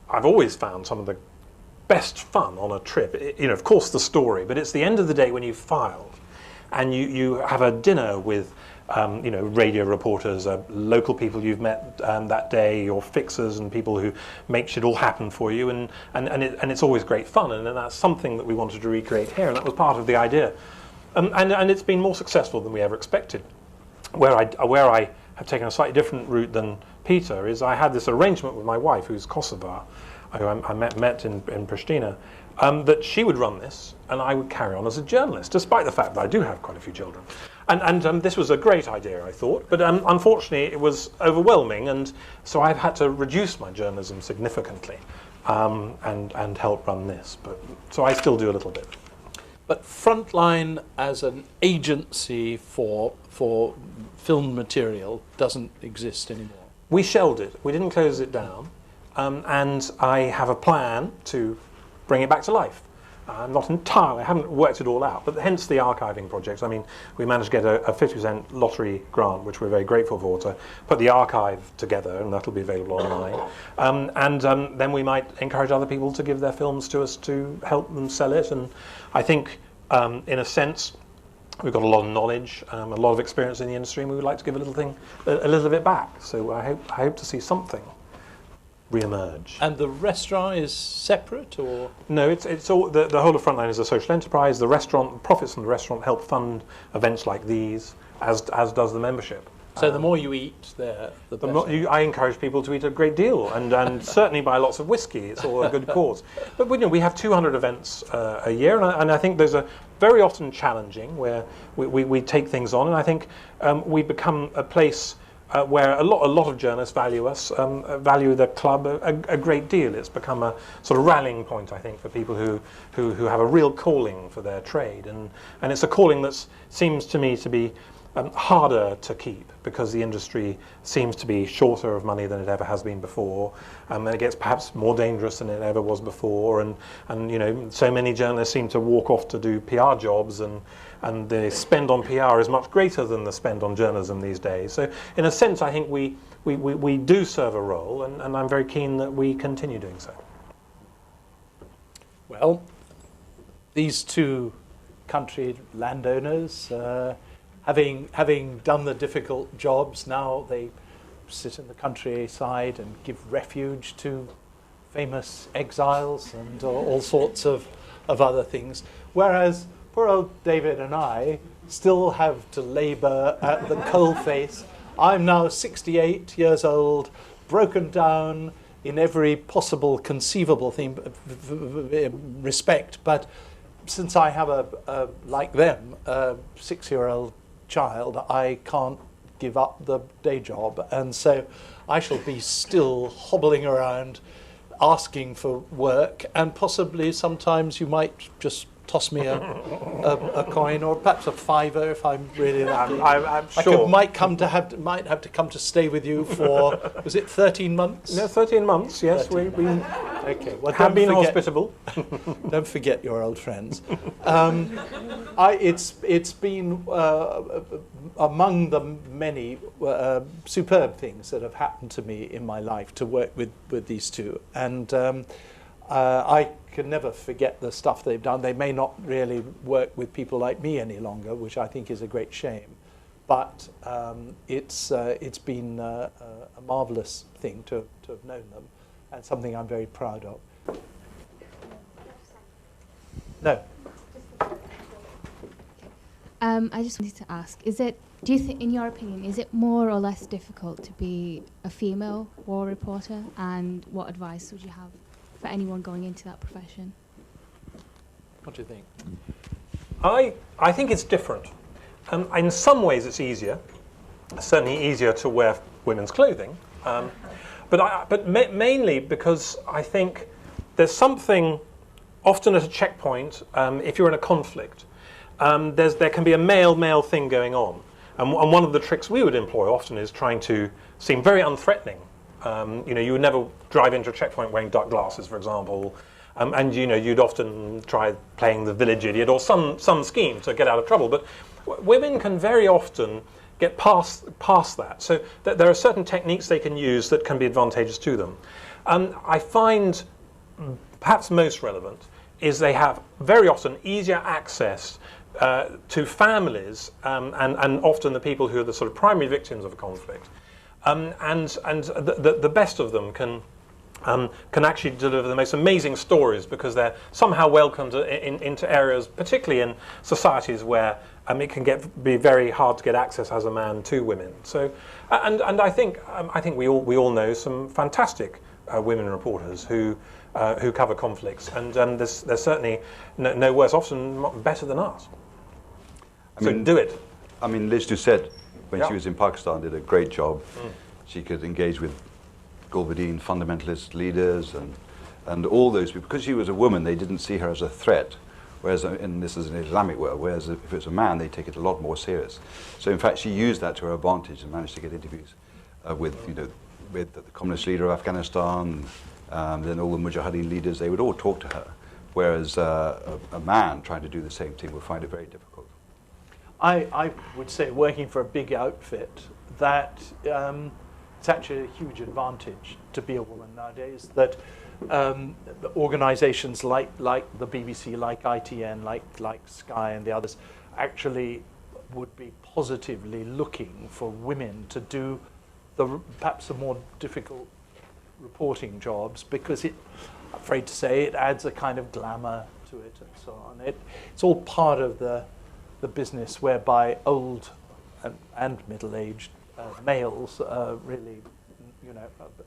I've always found some of the best fun on a trip, of course the story, but it's the end of the day when you've filed, and you have a dinner with radio reporters, local people you've met that day, your fixers and people who make shit all happen for you, and it's always great fun, and that's something that we wanted to recreate here, and that was part of the idea. And it's been more successful than we ever expected. Where I have taken a slightly different route than Peter is I had this arrangement with my wife, who's Kosovo, who I met in Pristina, that she would run this and I would carry on as a journalist, despite the fact that I do have quite a few children. And this was a great idea, I thought, but unfortunately it was overwhelming, and so I've had to reduce my journalism significantly and help run this. So I still do a little bit. But Frontline as an agency for film material doesn't exist anymore. We shelved it. We didn't close it down. And I have a plan to bring it back to life. Not entirely, I haven't worked it all out, but hence the archiving project. I mean, we managed to get a 50% lottery grant, which we're very grateful for, to put the archive together, and that'll be available online. Then we might encourage other people to give their films to us to help them sell it. And I think, in a sense, we've got a lot of knowledge, a lot of experience in the industry, and we would like to give a little bit back. So I hope to see something re-emerge. And the restaurant is separate, or? No, it's all the whole of Frontline is a social enterprise. The restaurant, profits from the restaurant help fund events like these, as does the membership. So the more you eat there, the better. I encourage people to eat a great deal, and certainly buy lots of whiskey. It's all a good cause. But we have 200 events a year, and I think those are very often challenging, where we take things on, and I think we become a place where a lot of journalists value us, value the club a great deal. It's become a sort of rallying point, I think, for people who have a real calling for their trade, and it's a calling that seems to me to be harder to keep, because the industry seems to be shorter of money than it ever has been before, and it gets perhaps more dangerous than it ever was before, and so many journalists seem to walk off to do PR jobs, and the spend on PR is much greater than the spend on journalism these days. So in a sense, I think we do serve a role, and I'm very keen that we continue doing so. Well, these two country landowners, having done the difficult jobs, now they sit in the countryside and give refuge to famous exiles and all sorts of other things. Whereas poor old David and I still have to labour at the coalface. I'm now 68 years old, broken down in every possible conceivable respect, but since I have like them, a 6-year-old child, I can't give up the day job, and so I shall be still hobbling around asking for work, and possibly sometimes you might just toss me a coin, or perhaps a fiver if I'm really lucky. I'm sure. Might have to come to stay with you for, was it 13 months? No, 13 months, yes. 13. We okay. Well, have been hospitable. Don't forget your old friends. It's been among the many superb things that have happened to me in my life to work with these two, and I can never forget the stuff they've done. They may not really work with people like me any longer, which I think is a great shame. but it's been a marvellous thing to have known them, and something I'm very proud of. No. I just wanted to ask, do you think, in your opinion, is it more or less difficult to be a female war reporter, and what advice would you have for anyone going into that profession? What do you think? I think it's different. In some ways it's easier, certainly easier to wear women's clothing, but mainly because I think there's something, often at a checkpoint, if you're in a conflict, there can be a male-male thing going on. And one of the tricks we would employ often is trying to seem very unthreatening. You would never drive into a checkpoint wearing dark glasses, for example, and you'd often try playing the village idiot or some scheme to get out of trouble. But women can very often get past that. So there are certain techniques they can use that can be advantageous to them. I find perhaps most relevant is they have very often easier access to families and often the people who are the sort of primary victims of a conflict. And the best of them can actually deliver the most amazing stories because they're somehow welcomed into areas, particularly in societies where it can be very hard to get access as a man to women. So, and I think we all know some fantastic women reporters who cover conflicts, and there's certainly no worse, often better than us. So do it. I mean, Liz Doucette, when she was in Pakistan, did a great job. She could engage with Gulbuddin fundamentalist leaders and all those people. Because she was a woman, they didn't see her as a threat. Whereas, this is an Islamic world, whereas if it's a man, they take it a lot more serious. So in fact, she used that to her advantage and managed to get interviews with the communist leader of Afghanistan, then all the Mujahideen leaders. They would all talk to her. Whereas a man trying to do the same thing would find it very difficult. I would say, working for a big outfit, that it's actually a huge advantage to be a woman nowadays. That the organisations like the BBC, like ITN, like Sky and the others, actually would be positively looking for women to do perhaps the more difficult reporting jobs, because I'm afraid to say it adds a kind of glamour to it and so on. It's all part of the business whereby old and middle-aged males are really,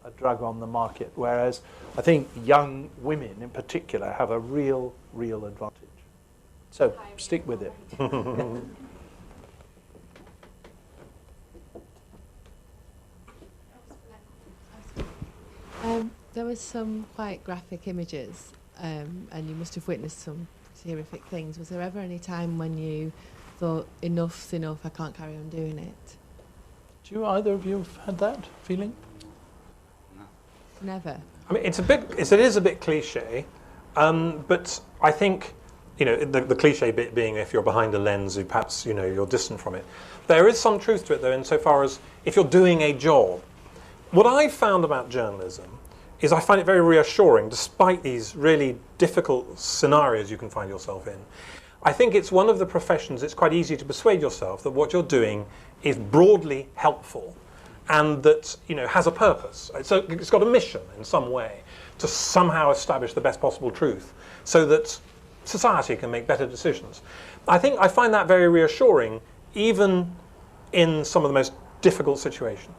a drug on the market, whereas I think young women in particular have a real advantage. So stick with it. There was some quite graphic images, and you must have witnessed some horrific things. Was there ever any time when you thought, enough's enough, I can't carry on doing it? Do either of you have had that feeling? Never. I mean, it is a bit cliche, but I think, the cliche bit being if you're behind a lens, perhaps, you're distant from it. There is some truth to it, though, insofar as if you're doing a job. What I've found about journalism is I find it very reassuring, despite these really difficult scenarios you can find yourself in. I think it's one of the professions it's quite easy to persuade yourself that what you're doing is broadly helpful and that has a purpose. So it's got a mission in some way to somehow establish the best possible truth so that society can make better decisions. I think I find that very reassuring, even in some of the most difficult situations.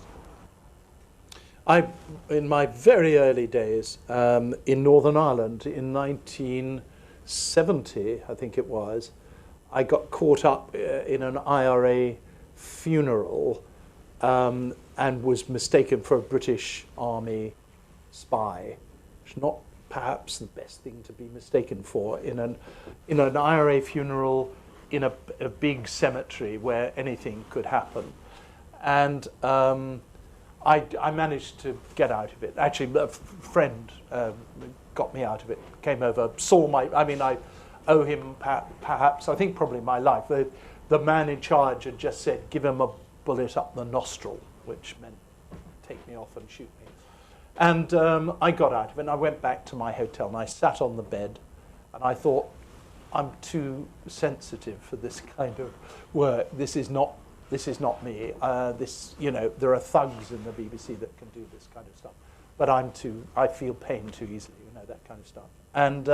In my very early days in Northern Ireland in 1970, I think it was, I got caught up in an IRA funeral and was mistaken for a British Army spy. It's not perhaps the best thing to be mistaken for in an IRA funeral in a big cemetery where anything could happen. And I managed to get out of it. Actually, a friend got me out of it, came over, saw I owe him perhaps, I think probably my life. The man in charge had just said, give him a bullet up the nostril, which meant take me off and shoot me. And I got out of it, and I went back to my hotel, and I sat on the bed, and I thought, I'm too sensitive for this kind of work. This is not this is not me. This, you know, there are thugs in the BBC that can do this kind of stuff, but I feel pain too easily, you know, that kind of stuff. And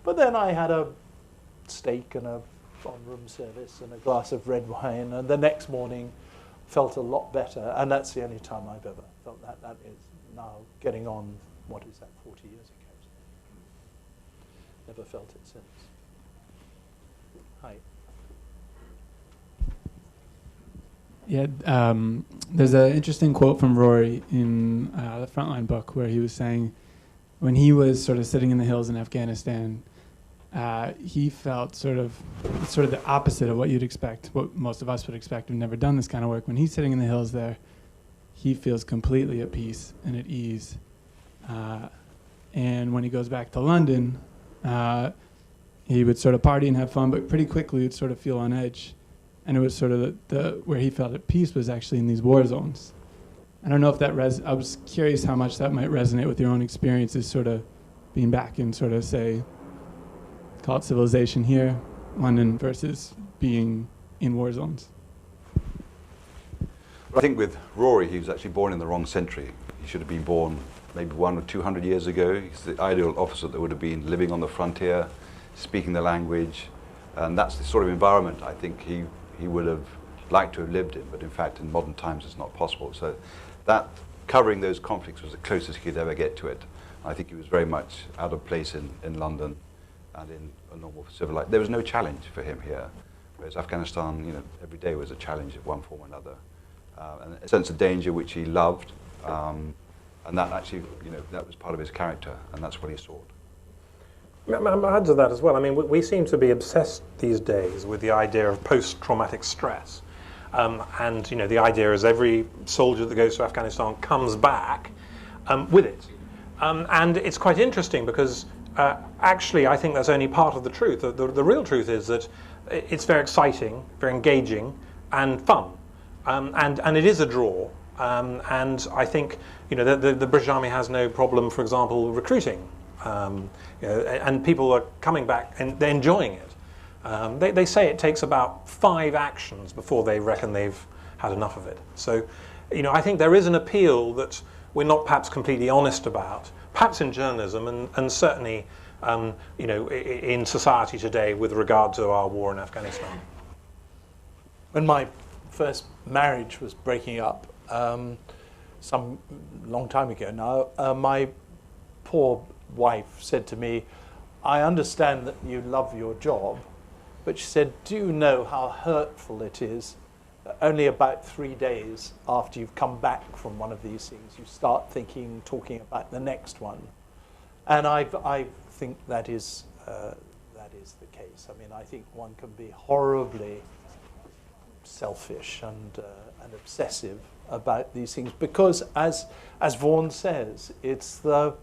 but then I had a steak and a on room service and a glass of red wine, and the next morning felt a lot better. And that's the only time I've ever felt that. That is now getting on, what is that, 40 years ago. Never felt it since. Hi. Yeah, there's an interesting quote from Rory in the Frontline book where he was saying when he was sort of sitting in the hills in Afghanistan, he felt sort of the opposite of what you'd expect, what most of us would expect who've never done this kind of work. When he's sitting in the hills there, he feels completely at peace and at ease. And when he goes back to London, he would sort of party and have fun, but pretty quickly would sort of feel on edge. And it was sort of where he felt at peace was actually in these war zones. I don't know if that I was curious how much that might resonate with your own experiences, sort of being back in sort of, say, call it civilization here, London, versus being in war zones. I think with Rory, he was actually born in the wrong century. He should have been born maybe 100 or 200 years ago. He's the ideal officer that would have been living on the frontier, speaking the language, and that's the sort of environment I think he would have liked to have lived in, but in fact in modern times it's not possible. So that covering those conflicts was the closest he could ever get to it. I think he was very much out of place in London and in a normal civil life. There was no challenge for him here, whereas Afghanistan, you know, every day was a challenge of one form or another. And a sense of danger which he loved, and that actually, you know, that was part of his character, and that's what he sought. I'll add to that as well. I mean, we seem to be obsessed these days with the idea of post-traumatic stress. And, you know, the idea is every soldier that goes to Afghanistan comes back with it. And it's quite interesting because actually I think that's only part of the truth. The real truth is that it's very exciting, very engaging, and fun. And it is a draw. And I think, you know, the British Army has no problem, for example, recruiting. You know, and people are coming back and they're enjoying it. They say it takes about 5 actions before they reckon they've had enough of it. So, you know, I think there is an appeal that we're not perhaps completely honest about, perhaps in journalism and certainly, you know, in society today with regard to our war in Afghanistan. When my first marriage was breaking up, some long time ago now, my poor wife said to me, I understand that you love your job, but she said, do you know how hurtful it is that only about 3 days after you've come back from one of these things, you start talking about the next one. And I think that is the case. I mean, I think one can be horribly selfish and obsessive about these things because, as Vaughan says, it's the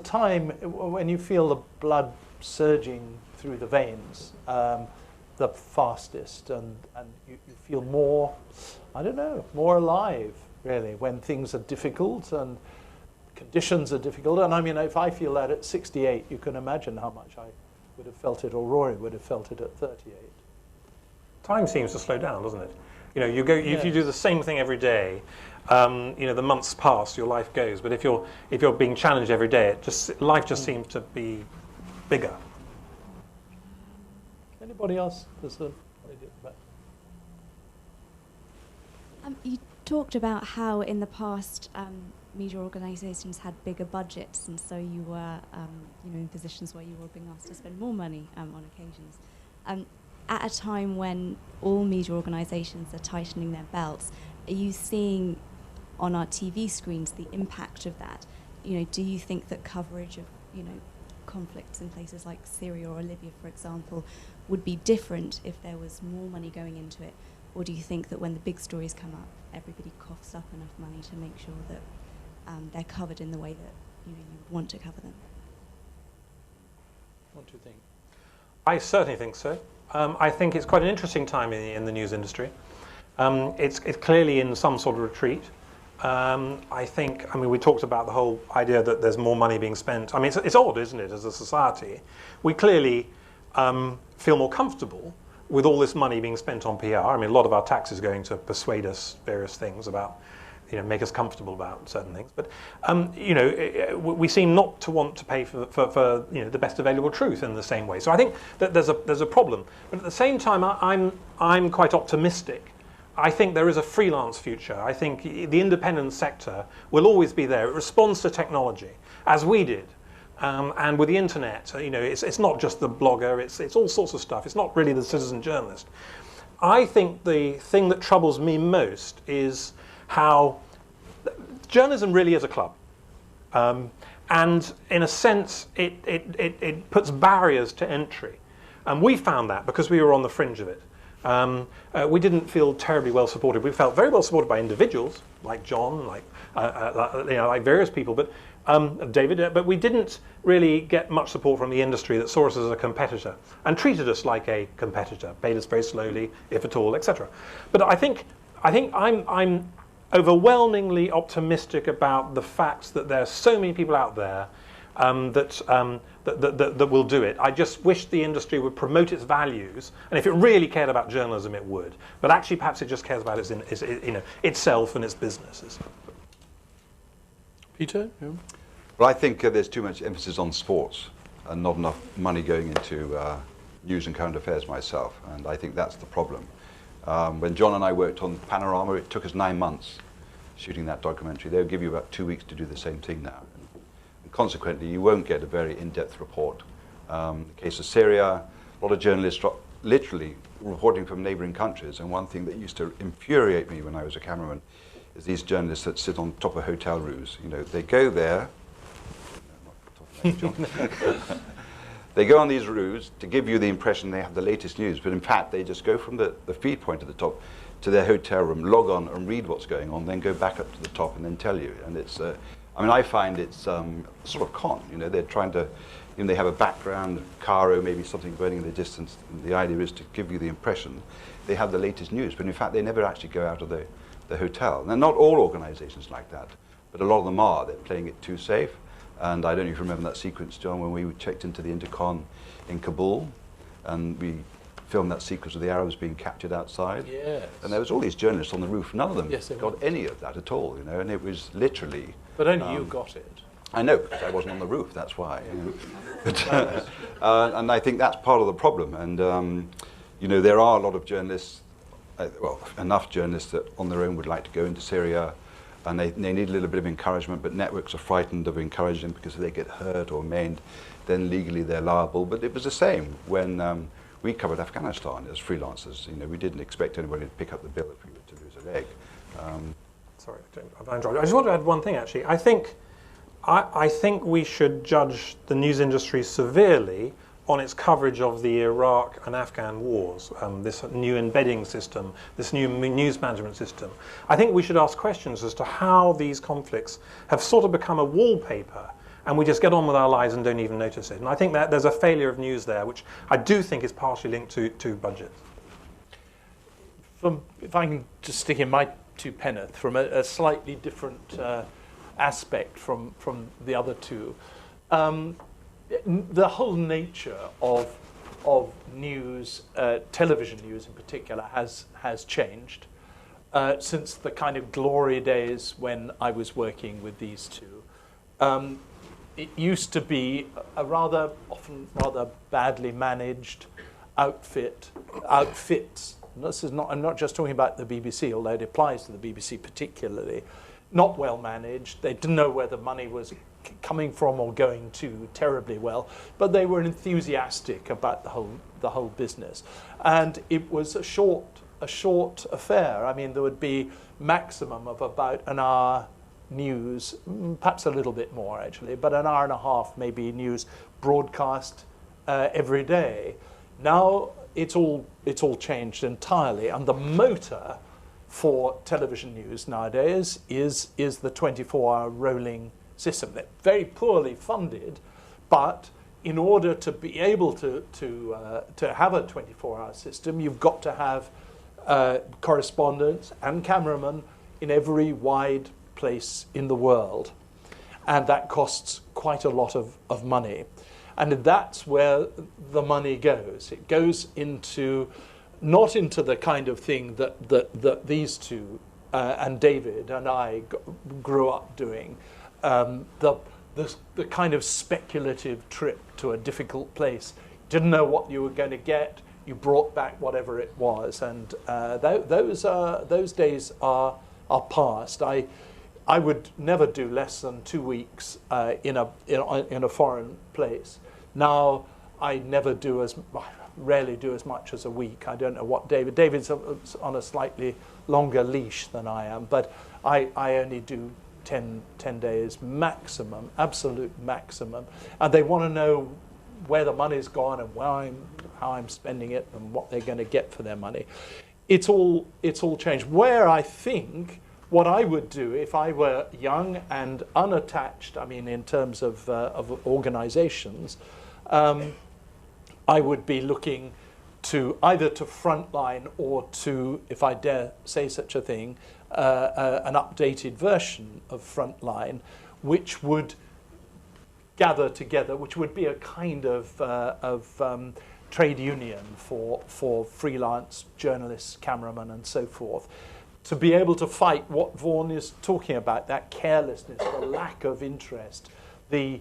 time when you feel the blood surging through the veins the fastest, and you feel more, I don't know, more alive, really, when things are difficult and conditions are difficult. And I mean, if I feel that at 68, you can imagine how much I would have felt it, or Rory would have felt it at 38. Time seems to slow down, doesn't it? You know, if you do the same thing every day, you know, the months pass, your life goes. But if you're being challenged every day, life just seems to be bigger. Anybody else? You talked about how in the past media organisations had bigger budgets, and so you were, you know, in positions where you were being asked to spend more money on occasions. At a time when all media organisations are tightening their belts, are you seeing on our TV screens the impact of that? You know, do you think that coverage of, you know, conflicts in places like Syria or Libya, for example, would be different if there was more money going into it? Or do you think that when the big stories come up, everybody coughs up enough money to make sure that they're covered in the way that, you know, you would want to cover them? What do you think? I certainly think so. I think it's quite an interesting time in the news industry. It's clearly in some sort of retreat. I think, I mean, we talked about the whole idea that there's more money being spent. I mean, it's odd, isn't it, as a society? We clearly feel more comfortable with all this money being spent on PR, I mean, a lot of our tax is going to persuade us various things about, make us comfortable about certain things. But, we seem not to want to pay for the best available truth in the same way. So I think that there's a problem. But at the same time, I'm quite optimistic. I think there is a freelance future. I think the independent sector will always be there. It responds to technology, as we did. And with the internet, it's not just the blogger, it's all sorts of stuff. It's not really the citizen journalist. I think the thing that troubles me most is how journalism really is a club. And in a sense, it puts barriers to entry. And we found that because we were on the fringe of it. We didn't feel terribly well supported. We felt very well supported by individuals, like John, like various people, but David, but we didn't really get much support from the industry that saw us as a competitor and treated us like a competitor, paid us very slowly, if at all, etc. But I think I'm overwhelmingly optimistic about the fact that there are so many people out there that will do it. I just wish the industry would promote its values, and if it really cared about journalism, it would. But actually, perhaps it just cares about itself and its businesses. Peter? Yeah. Well, I think there's too much emphasis on sports and not enough money going into news and current affairs myself, and I think that's the problem. When John and I worked on Panorama, it took us 9 months shooting that documentary. They'll give you about 2 weeks to do the same thing now. And consequently, you won't get a very in-depth report. The case of Syria, a lot of journalists are literally reporting from neighboring countries, and one thing that used to infuriate me when I was a cameraman is these journalists that sit on top of hotel roofs. They go there, they go on these roofs to give you the impression they have the latest news, but in fact they just go from the feed point at the top to their hotel room, log on and read what's going on, then go back up to the top and then tell you. And it's, I find it's sort of con. They're trying to, they have a background, Cairo, maybe something burning in the distance. And the idea is to give you the impression they have the latest news, but in fact they never actually go out of the hotel. Now, not all organizations like that, but a lot of them are. They're playing it too safe. And I don't know if you remember that sequence, John, when we checked into the Intercon in Kabul, and we filmed that sequence of the Arabs being captured outside. Yes. And there was all these journalists on the roof. None of them got any of that at all, and it was literally... But only you got it. I know, because I wasn't on the roof, that's why. But, and I think that's part of the problem. And, there are a lot of journalists, enough journalists that on their own would like to go into Syria, and they need a little bit of encouragement, but networks are frightened of encouraging them because if they get hurt or maimed, then legally they're liable. But it was the same when we covered Afghanistan as freelancers. We didn't expect anybody to pick up the bill if we were to lose a leg. Sorry, I just want to add one thing, actually. I think we should judge the news industry severely on its coverage of the Iraq and Afghan wars, this new embedding system, this new news management system. I think we should ask questions as to how these conflicts have sort of become a wallpaper, and we just get on with our lives and don't even notice it. And I think that there's a failure of news there, which I do think is partially linked to budget. If I can just stick in my two penneth from a slightly different aspect from the other two. The whole nature of news, television news in particular, has changed since the kind of glory days when I was working with these two. It used to be a often rather badly managed outfits. I'm not just talking about the BBC, although it applies to the BBC particularly. Not well managed. They didn't know where the money was coming from or going to terribly well, but they were enthusiastic about the whole business, and it was a short affair. I mean, there would be maximum of about an hour news, perhaps a little bit more actually, but an hour and a half maybe news broadcast every day. Now it's all changed entirely, and the motor for television news nowadays is the 24-hour rolling system. They're very poorly funded, but in order to be able to have a 24-hour system, you've got to have correspondents and cameramen in every wide place in the world, and that costs quite a lot of money. And that's where the money goes. It goes into not into the kind of thing that these two and David and I grew up doing, the kind of speculative trip to a difficult place. Didn't know what you were going to get. You brought back whatever it was, and those days are past. I would never do less than 2 weeks in a foreign place. Now I rarely do as much as a week. I don't know what David's on a slightly longer leash than I am, but I only do 10 days maximum, absolute maximum. And they want to know where the money's gone and how I'm spending it and what they're going to get for their money. It's all changed. Where I think what I would do if I were young and unattached, I mean in terms of organizations, I would be looking to either to Frontline or to, if I dare say such a thing, an updated version of Frontline, which would gather together, which would be a kind of trade union for freelance journalists, cameramen, and so forth, to be able to fight what Vaughan is talking about, that carelessness, the lack of interest, the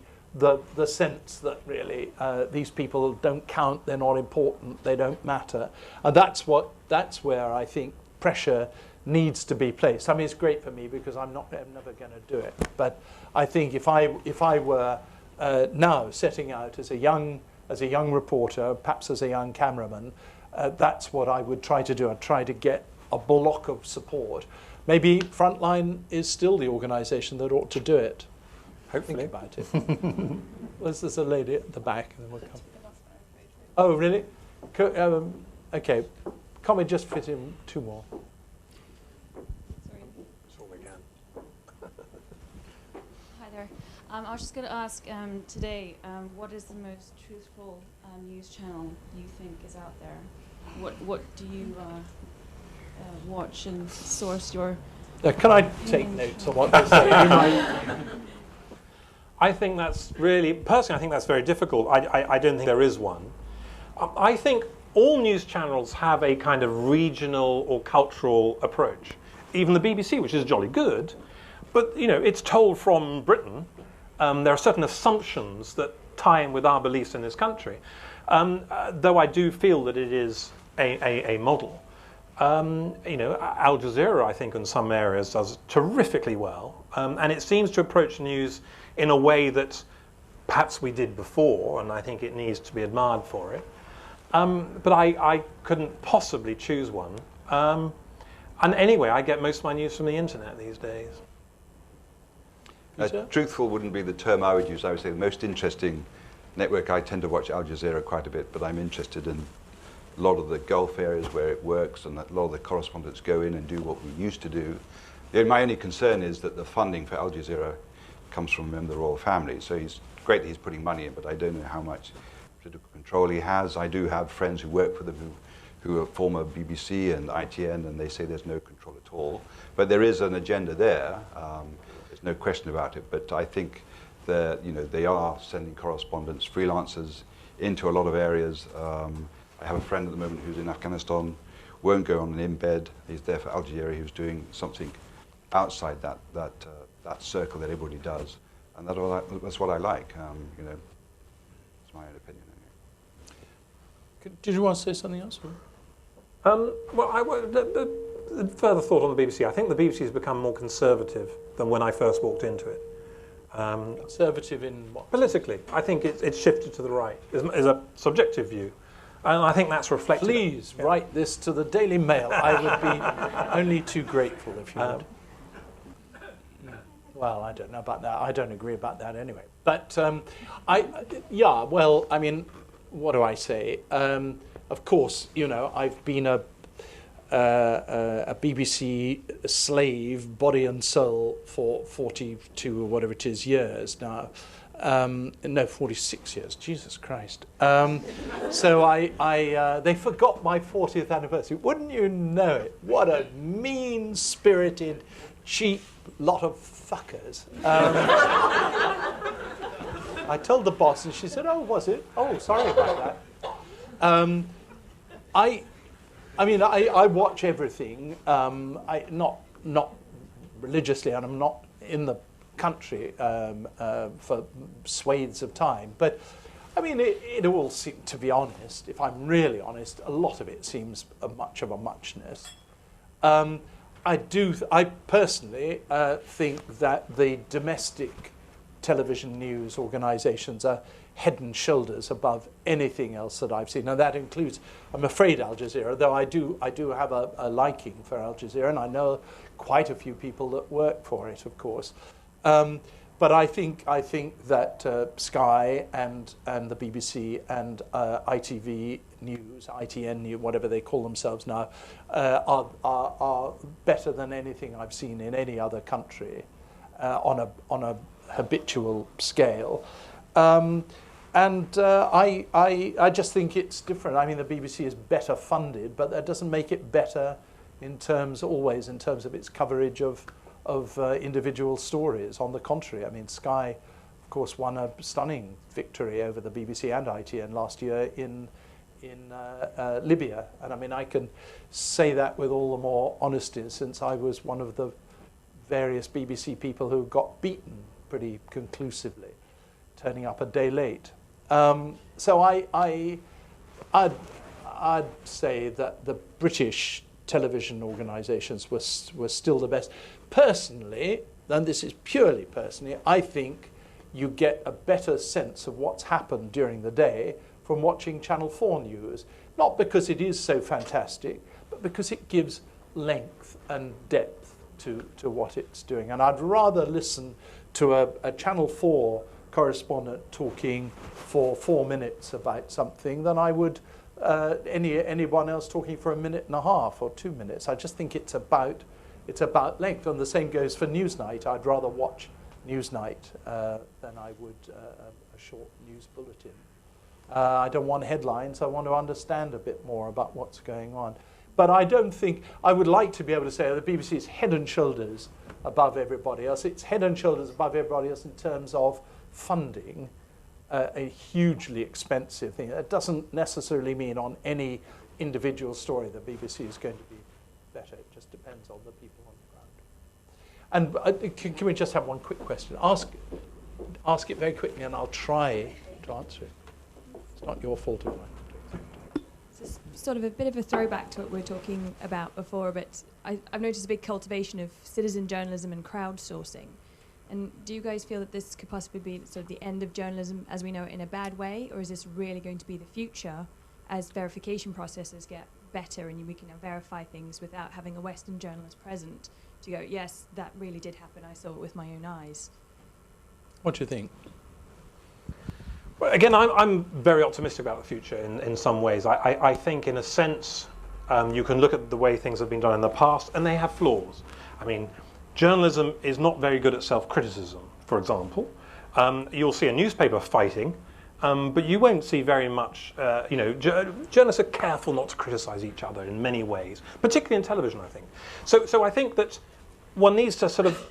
sense that really these people don't count, they're not important, they don't matter. And that's where I think pressure needs to be placed. I mean, it's great for me because I'm never going to do it. But I think if I were now setting out as a young reporter, perhaps as a young cameraman, that's what I would try to do. I'd try to get a block of support. Maybe Frontline is still the organisation that ought to do it. Hopefully. Think about it. There's a lady at the back. And then we'll come. Oh, really? Okay. Can't we just fit in 2 more? Hi there. I was just going to ask today, what is the most truthful news channel you think is out there? What do you watch and source your... Can I take notes on what they say? I think that's really, personally, I think that's very difficult. I don't think there is one. I think all news channels have a kind of regional or cultural approach. Even the BBC, which is jolly good, but it's told from Britain. There are certain assumptions that tie in with our beliefs in this country, though I do feel that it is a model. Al Jazeera, I think, in some areas does terrifically well, and it seems to approach news in a way that perhaps we did before, and I think it needs to be admired for it. But I couldn't possibly choose one. And anyway, I get most of my news from the internet these days. Truthful wouldn't be the term I would use. I would say the most interesting network. I tend to watch Al Jazeera quite a bit, but I'm interested in a lot of the Gulf areas where it works, and a lot of the correspondents go in and do what we used to do. My only concern is that the funding for Al Jazeera comes from a member of the royal family. So he's great that he's putting money in, but I don't know how much political control he has. I do have friends who work for them who are former BBC and ITN, and they say there's no control at all. But there is an agenda there. There's no question about it. But I think that they are sending correspondents, freelancers, into a lot of areas. I have a friend at the moment who's in Afghanistan, won't go on an embed. He's there for Al Jazeera. He was doing something outside that circle that everybody does, and that's what I like. It's my own opinion. Anyway. Did you want to say something else? Well, the further thought on the BBC. I think the BBC has become more conservative than when I first walked into it. Conservative in what? Politically. I think it's shifted to the right, is a subjective view. And I think that's reflected. Please write this to the Daily Mail. I would be only too grateful if you would. Well, I don't know about that. I don't agree about that anyway. But well, I mean, what do I say? Of course, I've been a BBC slave, body and soul, for 42 or whatever it is years now. No, 46 years. Jesus Christ. So they forgot my 40th anniversary. Wouldn't you know it? What a mean-spirited, cheap lot of fuckers. I told the boss, and she said, "Oh, was it? Oh, sorry about that." I mean, I watch everything. Not religiously, and I'm not in the country for swathes of time. But I mean, it all seems, to be honest, if I'm really honest, a lot of it seems much of a muchness. I personally think that the domestic television news organisations are head and shoulders above anything else that I've seen. And that includes, I'm afraid, Al Jazeera, though I do have a liking for Al Jazeera, and I know quite a few people that work for it, of course. But I think that Sky and the BBC and ITV News, ITN News, whatever they call themselves now, are better than anything I've seen in any other country on a habitual scale. I just think it's different. I mean, the BBC is better funded, but that doesn't make it better always in terms of its coverage of individual stories. On the contrary, I mean, Sky, of course, won a stunning victory over the BBC and ITN last year in Libya. And I mean, I can say that with all the more honesty since I was one of the various BBC people who got beaten pretty conclusively, turning up a day late. So I'd say that the British television organisations were still the best. Personally, and this is purely personally, I think you get a better sense of what's happened during the day from watching Channel 4 News. Not because it is so fantastic, but because it gives length and depth to what it's doing. And I'd rather listen to a Channel 4 correspondent talking for 4 minutes about something than I would anyone else talking for a minute and a half or 2 minutes. I just think it's about length, and the same goes for Newsnight. I'd rather watch Newsnight than I would a short news bulletin. I don't want headlines. I want to understand a bit more about what's going on. But I don't think I would like to be able to say the BBC is head and shoulders above everybody else. It's head and shoulders above everybody else in terms of funding. A hugely expensive thing. That doesn't necessarily mean on any individual story the BBC is going to be better. It just depends on the people on the ground. And can we just have one quick question? Ask it very quickly, and I'll try to answer it. It's not your fault if It's sort of a bit of a throwback to what we were talking about before, but I've noticed a big cultivation of citizen journalism and crowdsourcing. And do you guys feel that this could possibly be sort of the end of journalism as we know it in a bad way, or is this really going to be the future as verification processes get better and we can now verify things without having a Western journalist present to go, yes, that really did happen, I saw it with my own eyes? What do you think? Well, again, I'm very optimistic about the future in some ways. I think, in a sense, you can look at the way things have been done in the past, and they have flaws. I mean, journalism is not very good at self-criticism, for example. You'll see a newspaper fighting, but you won't see very much, journalists are careful not to criticize each other in many ways, particularly in television, I think. So I think that one needs to sort of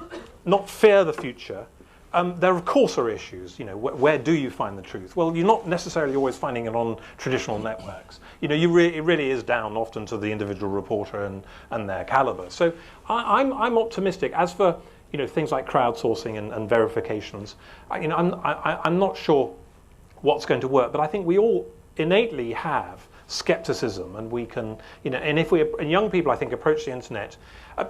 not fear the future. There, of course, are issues. Where do you find the truth? Well, you're not necessarily always finding it on traditional networks. It really is down often to the individual reporter and their caliber. So I'm optimistic. As for things like crowdsourcing and verifications, I'm not sure what's going to work. But I think we all innately have skepticism, and we can, and if and young people, I think, approach the internet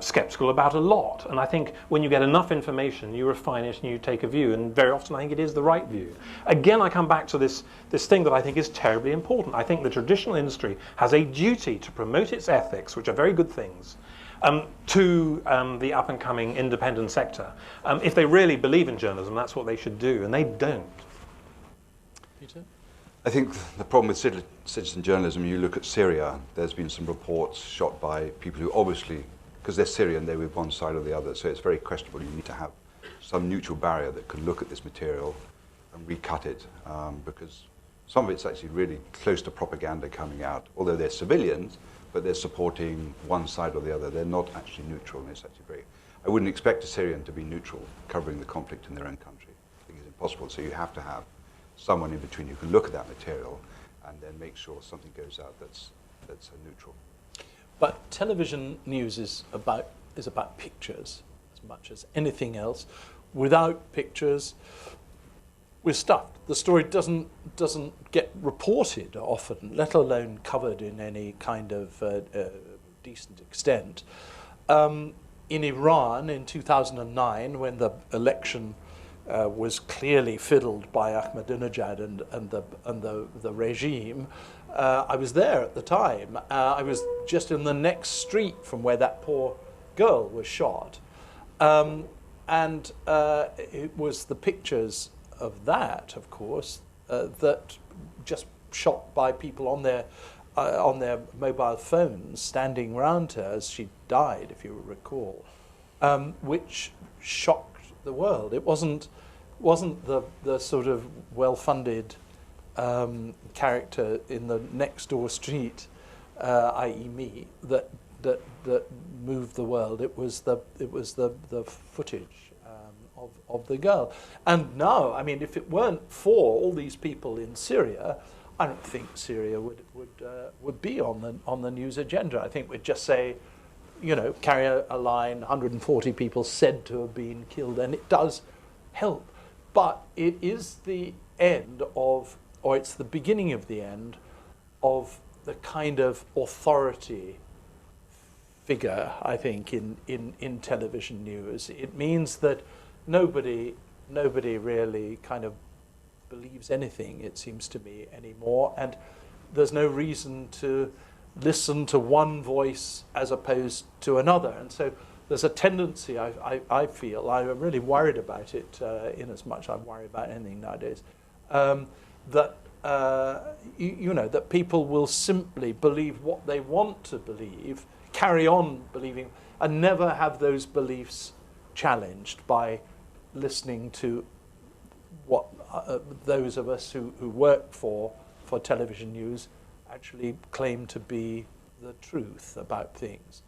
skeptical about a lot. And I think when you get enough information, you refine it and you take a view. And very often, I think it is the right view. Again, I come back to this thing that I think is terribly important. I think the traditional industry has a duty to promote its ethics, which are very good things, to the up-and-coming independent sector. If they really believe in journalism, that's what they should do, and they don't. Peter? I think the problem with citizen journalism, you look at Syria, there's been some reports shot by people who obviously, because they're Syrian, they're with one side or the other, so it's very questionable. You need to have some neutral barrier that could look at this material and recut it, because some of it's actually really close to propaganda coming out, although they're civilians, but they're supporting one side or the other. They're not actually neutral, and it's actually very... I wouldn't expect a Syrian to be neutral covering the conflict in their own country. I think it's impossible, so you have to have someone in between who can look at that material and then make sure something goes out that's neutral. But television news is about pictures as much as anything else. Without pictures, we're stuffed. The story doesn't get reported often, let alone covered in any kind of decent extent. In Iran in 2009, when the election was clearly fiddled by Ahmadinejad and the regime, I was there at the time. I was just in the next street from where that poor girl was shot. And it was the pictures of that, of course, that just shot by people on their mobile phones standing round her as she died, if you recall, which shocked the world. It wasn't the sort of well-funded character in the next door street, i.e. me, that moved the world. It was the footage of the girl. And now, I mean, if it weren't for all these people in Syria, I don't think Syria would be on the news agenda. I think we'd just say, you know, carry a line, 140 people said to have been killed, and it does help. But it is the end of, or it's the beginning of the end of the kind of authority figure, I think, in television news. It means that nobody really kind of believes anything, it seems to me, anymore, and there's no reason to listen to one voice as opposed to another. And so there's a tendency, I feel, I'm really worried about it, in as much I'm worried about anything nowadays, that you know, that people will simply believe what they want to believe, carry on believing, and never have those beliefs challenged by listening to what those of us who work for television news actually claim to be the truth about things.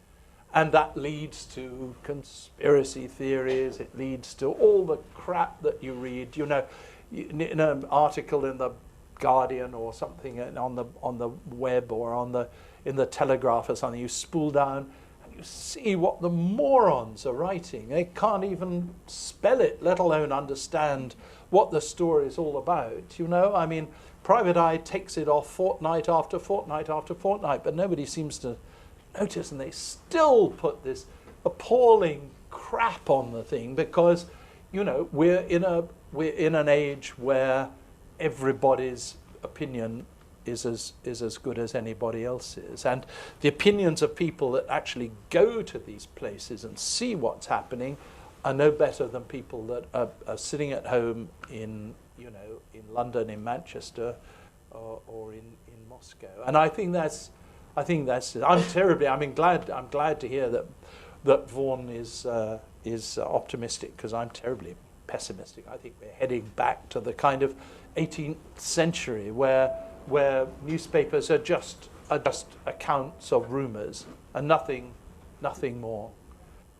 And that leads to conspiracy theories, it leads to all the crap that you read, you know, in an article in the Guardian or something on the web or in the Telegraph or something, you spool down and you see what the morons are writing. They can't even spell it, let alone understand what the story is all about, you know. I mean, Private Eye takes it off fortnight after fortnight after fortnight, but nobody seems to notice, and they still put this appalling crap on the thing because, you know, we're in an age where everybody's opinion is as good as anybody else's, and the opinions of people that actually go to these places and see what's happening are no better than people that are sitting at home in, you know, in London, in Manchester, or in Moscow. And I think that's it. I'm glad to hear that Vaughan is optimistic, because I'm terribly pessimistic. I think we're heading back to the kind of 18th century where newspapers are just accounts of rumours and nothing more.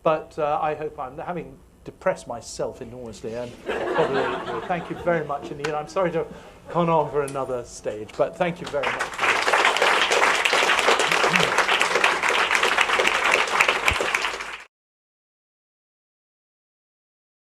But I hope I'm having depressed myself enormously, and probably thank you very much indeed. I'm sorry to have gone on for another stage, but thank you very much.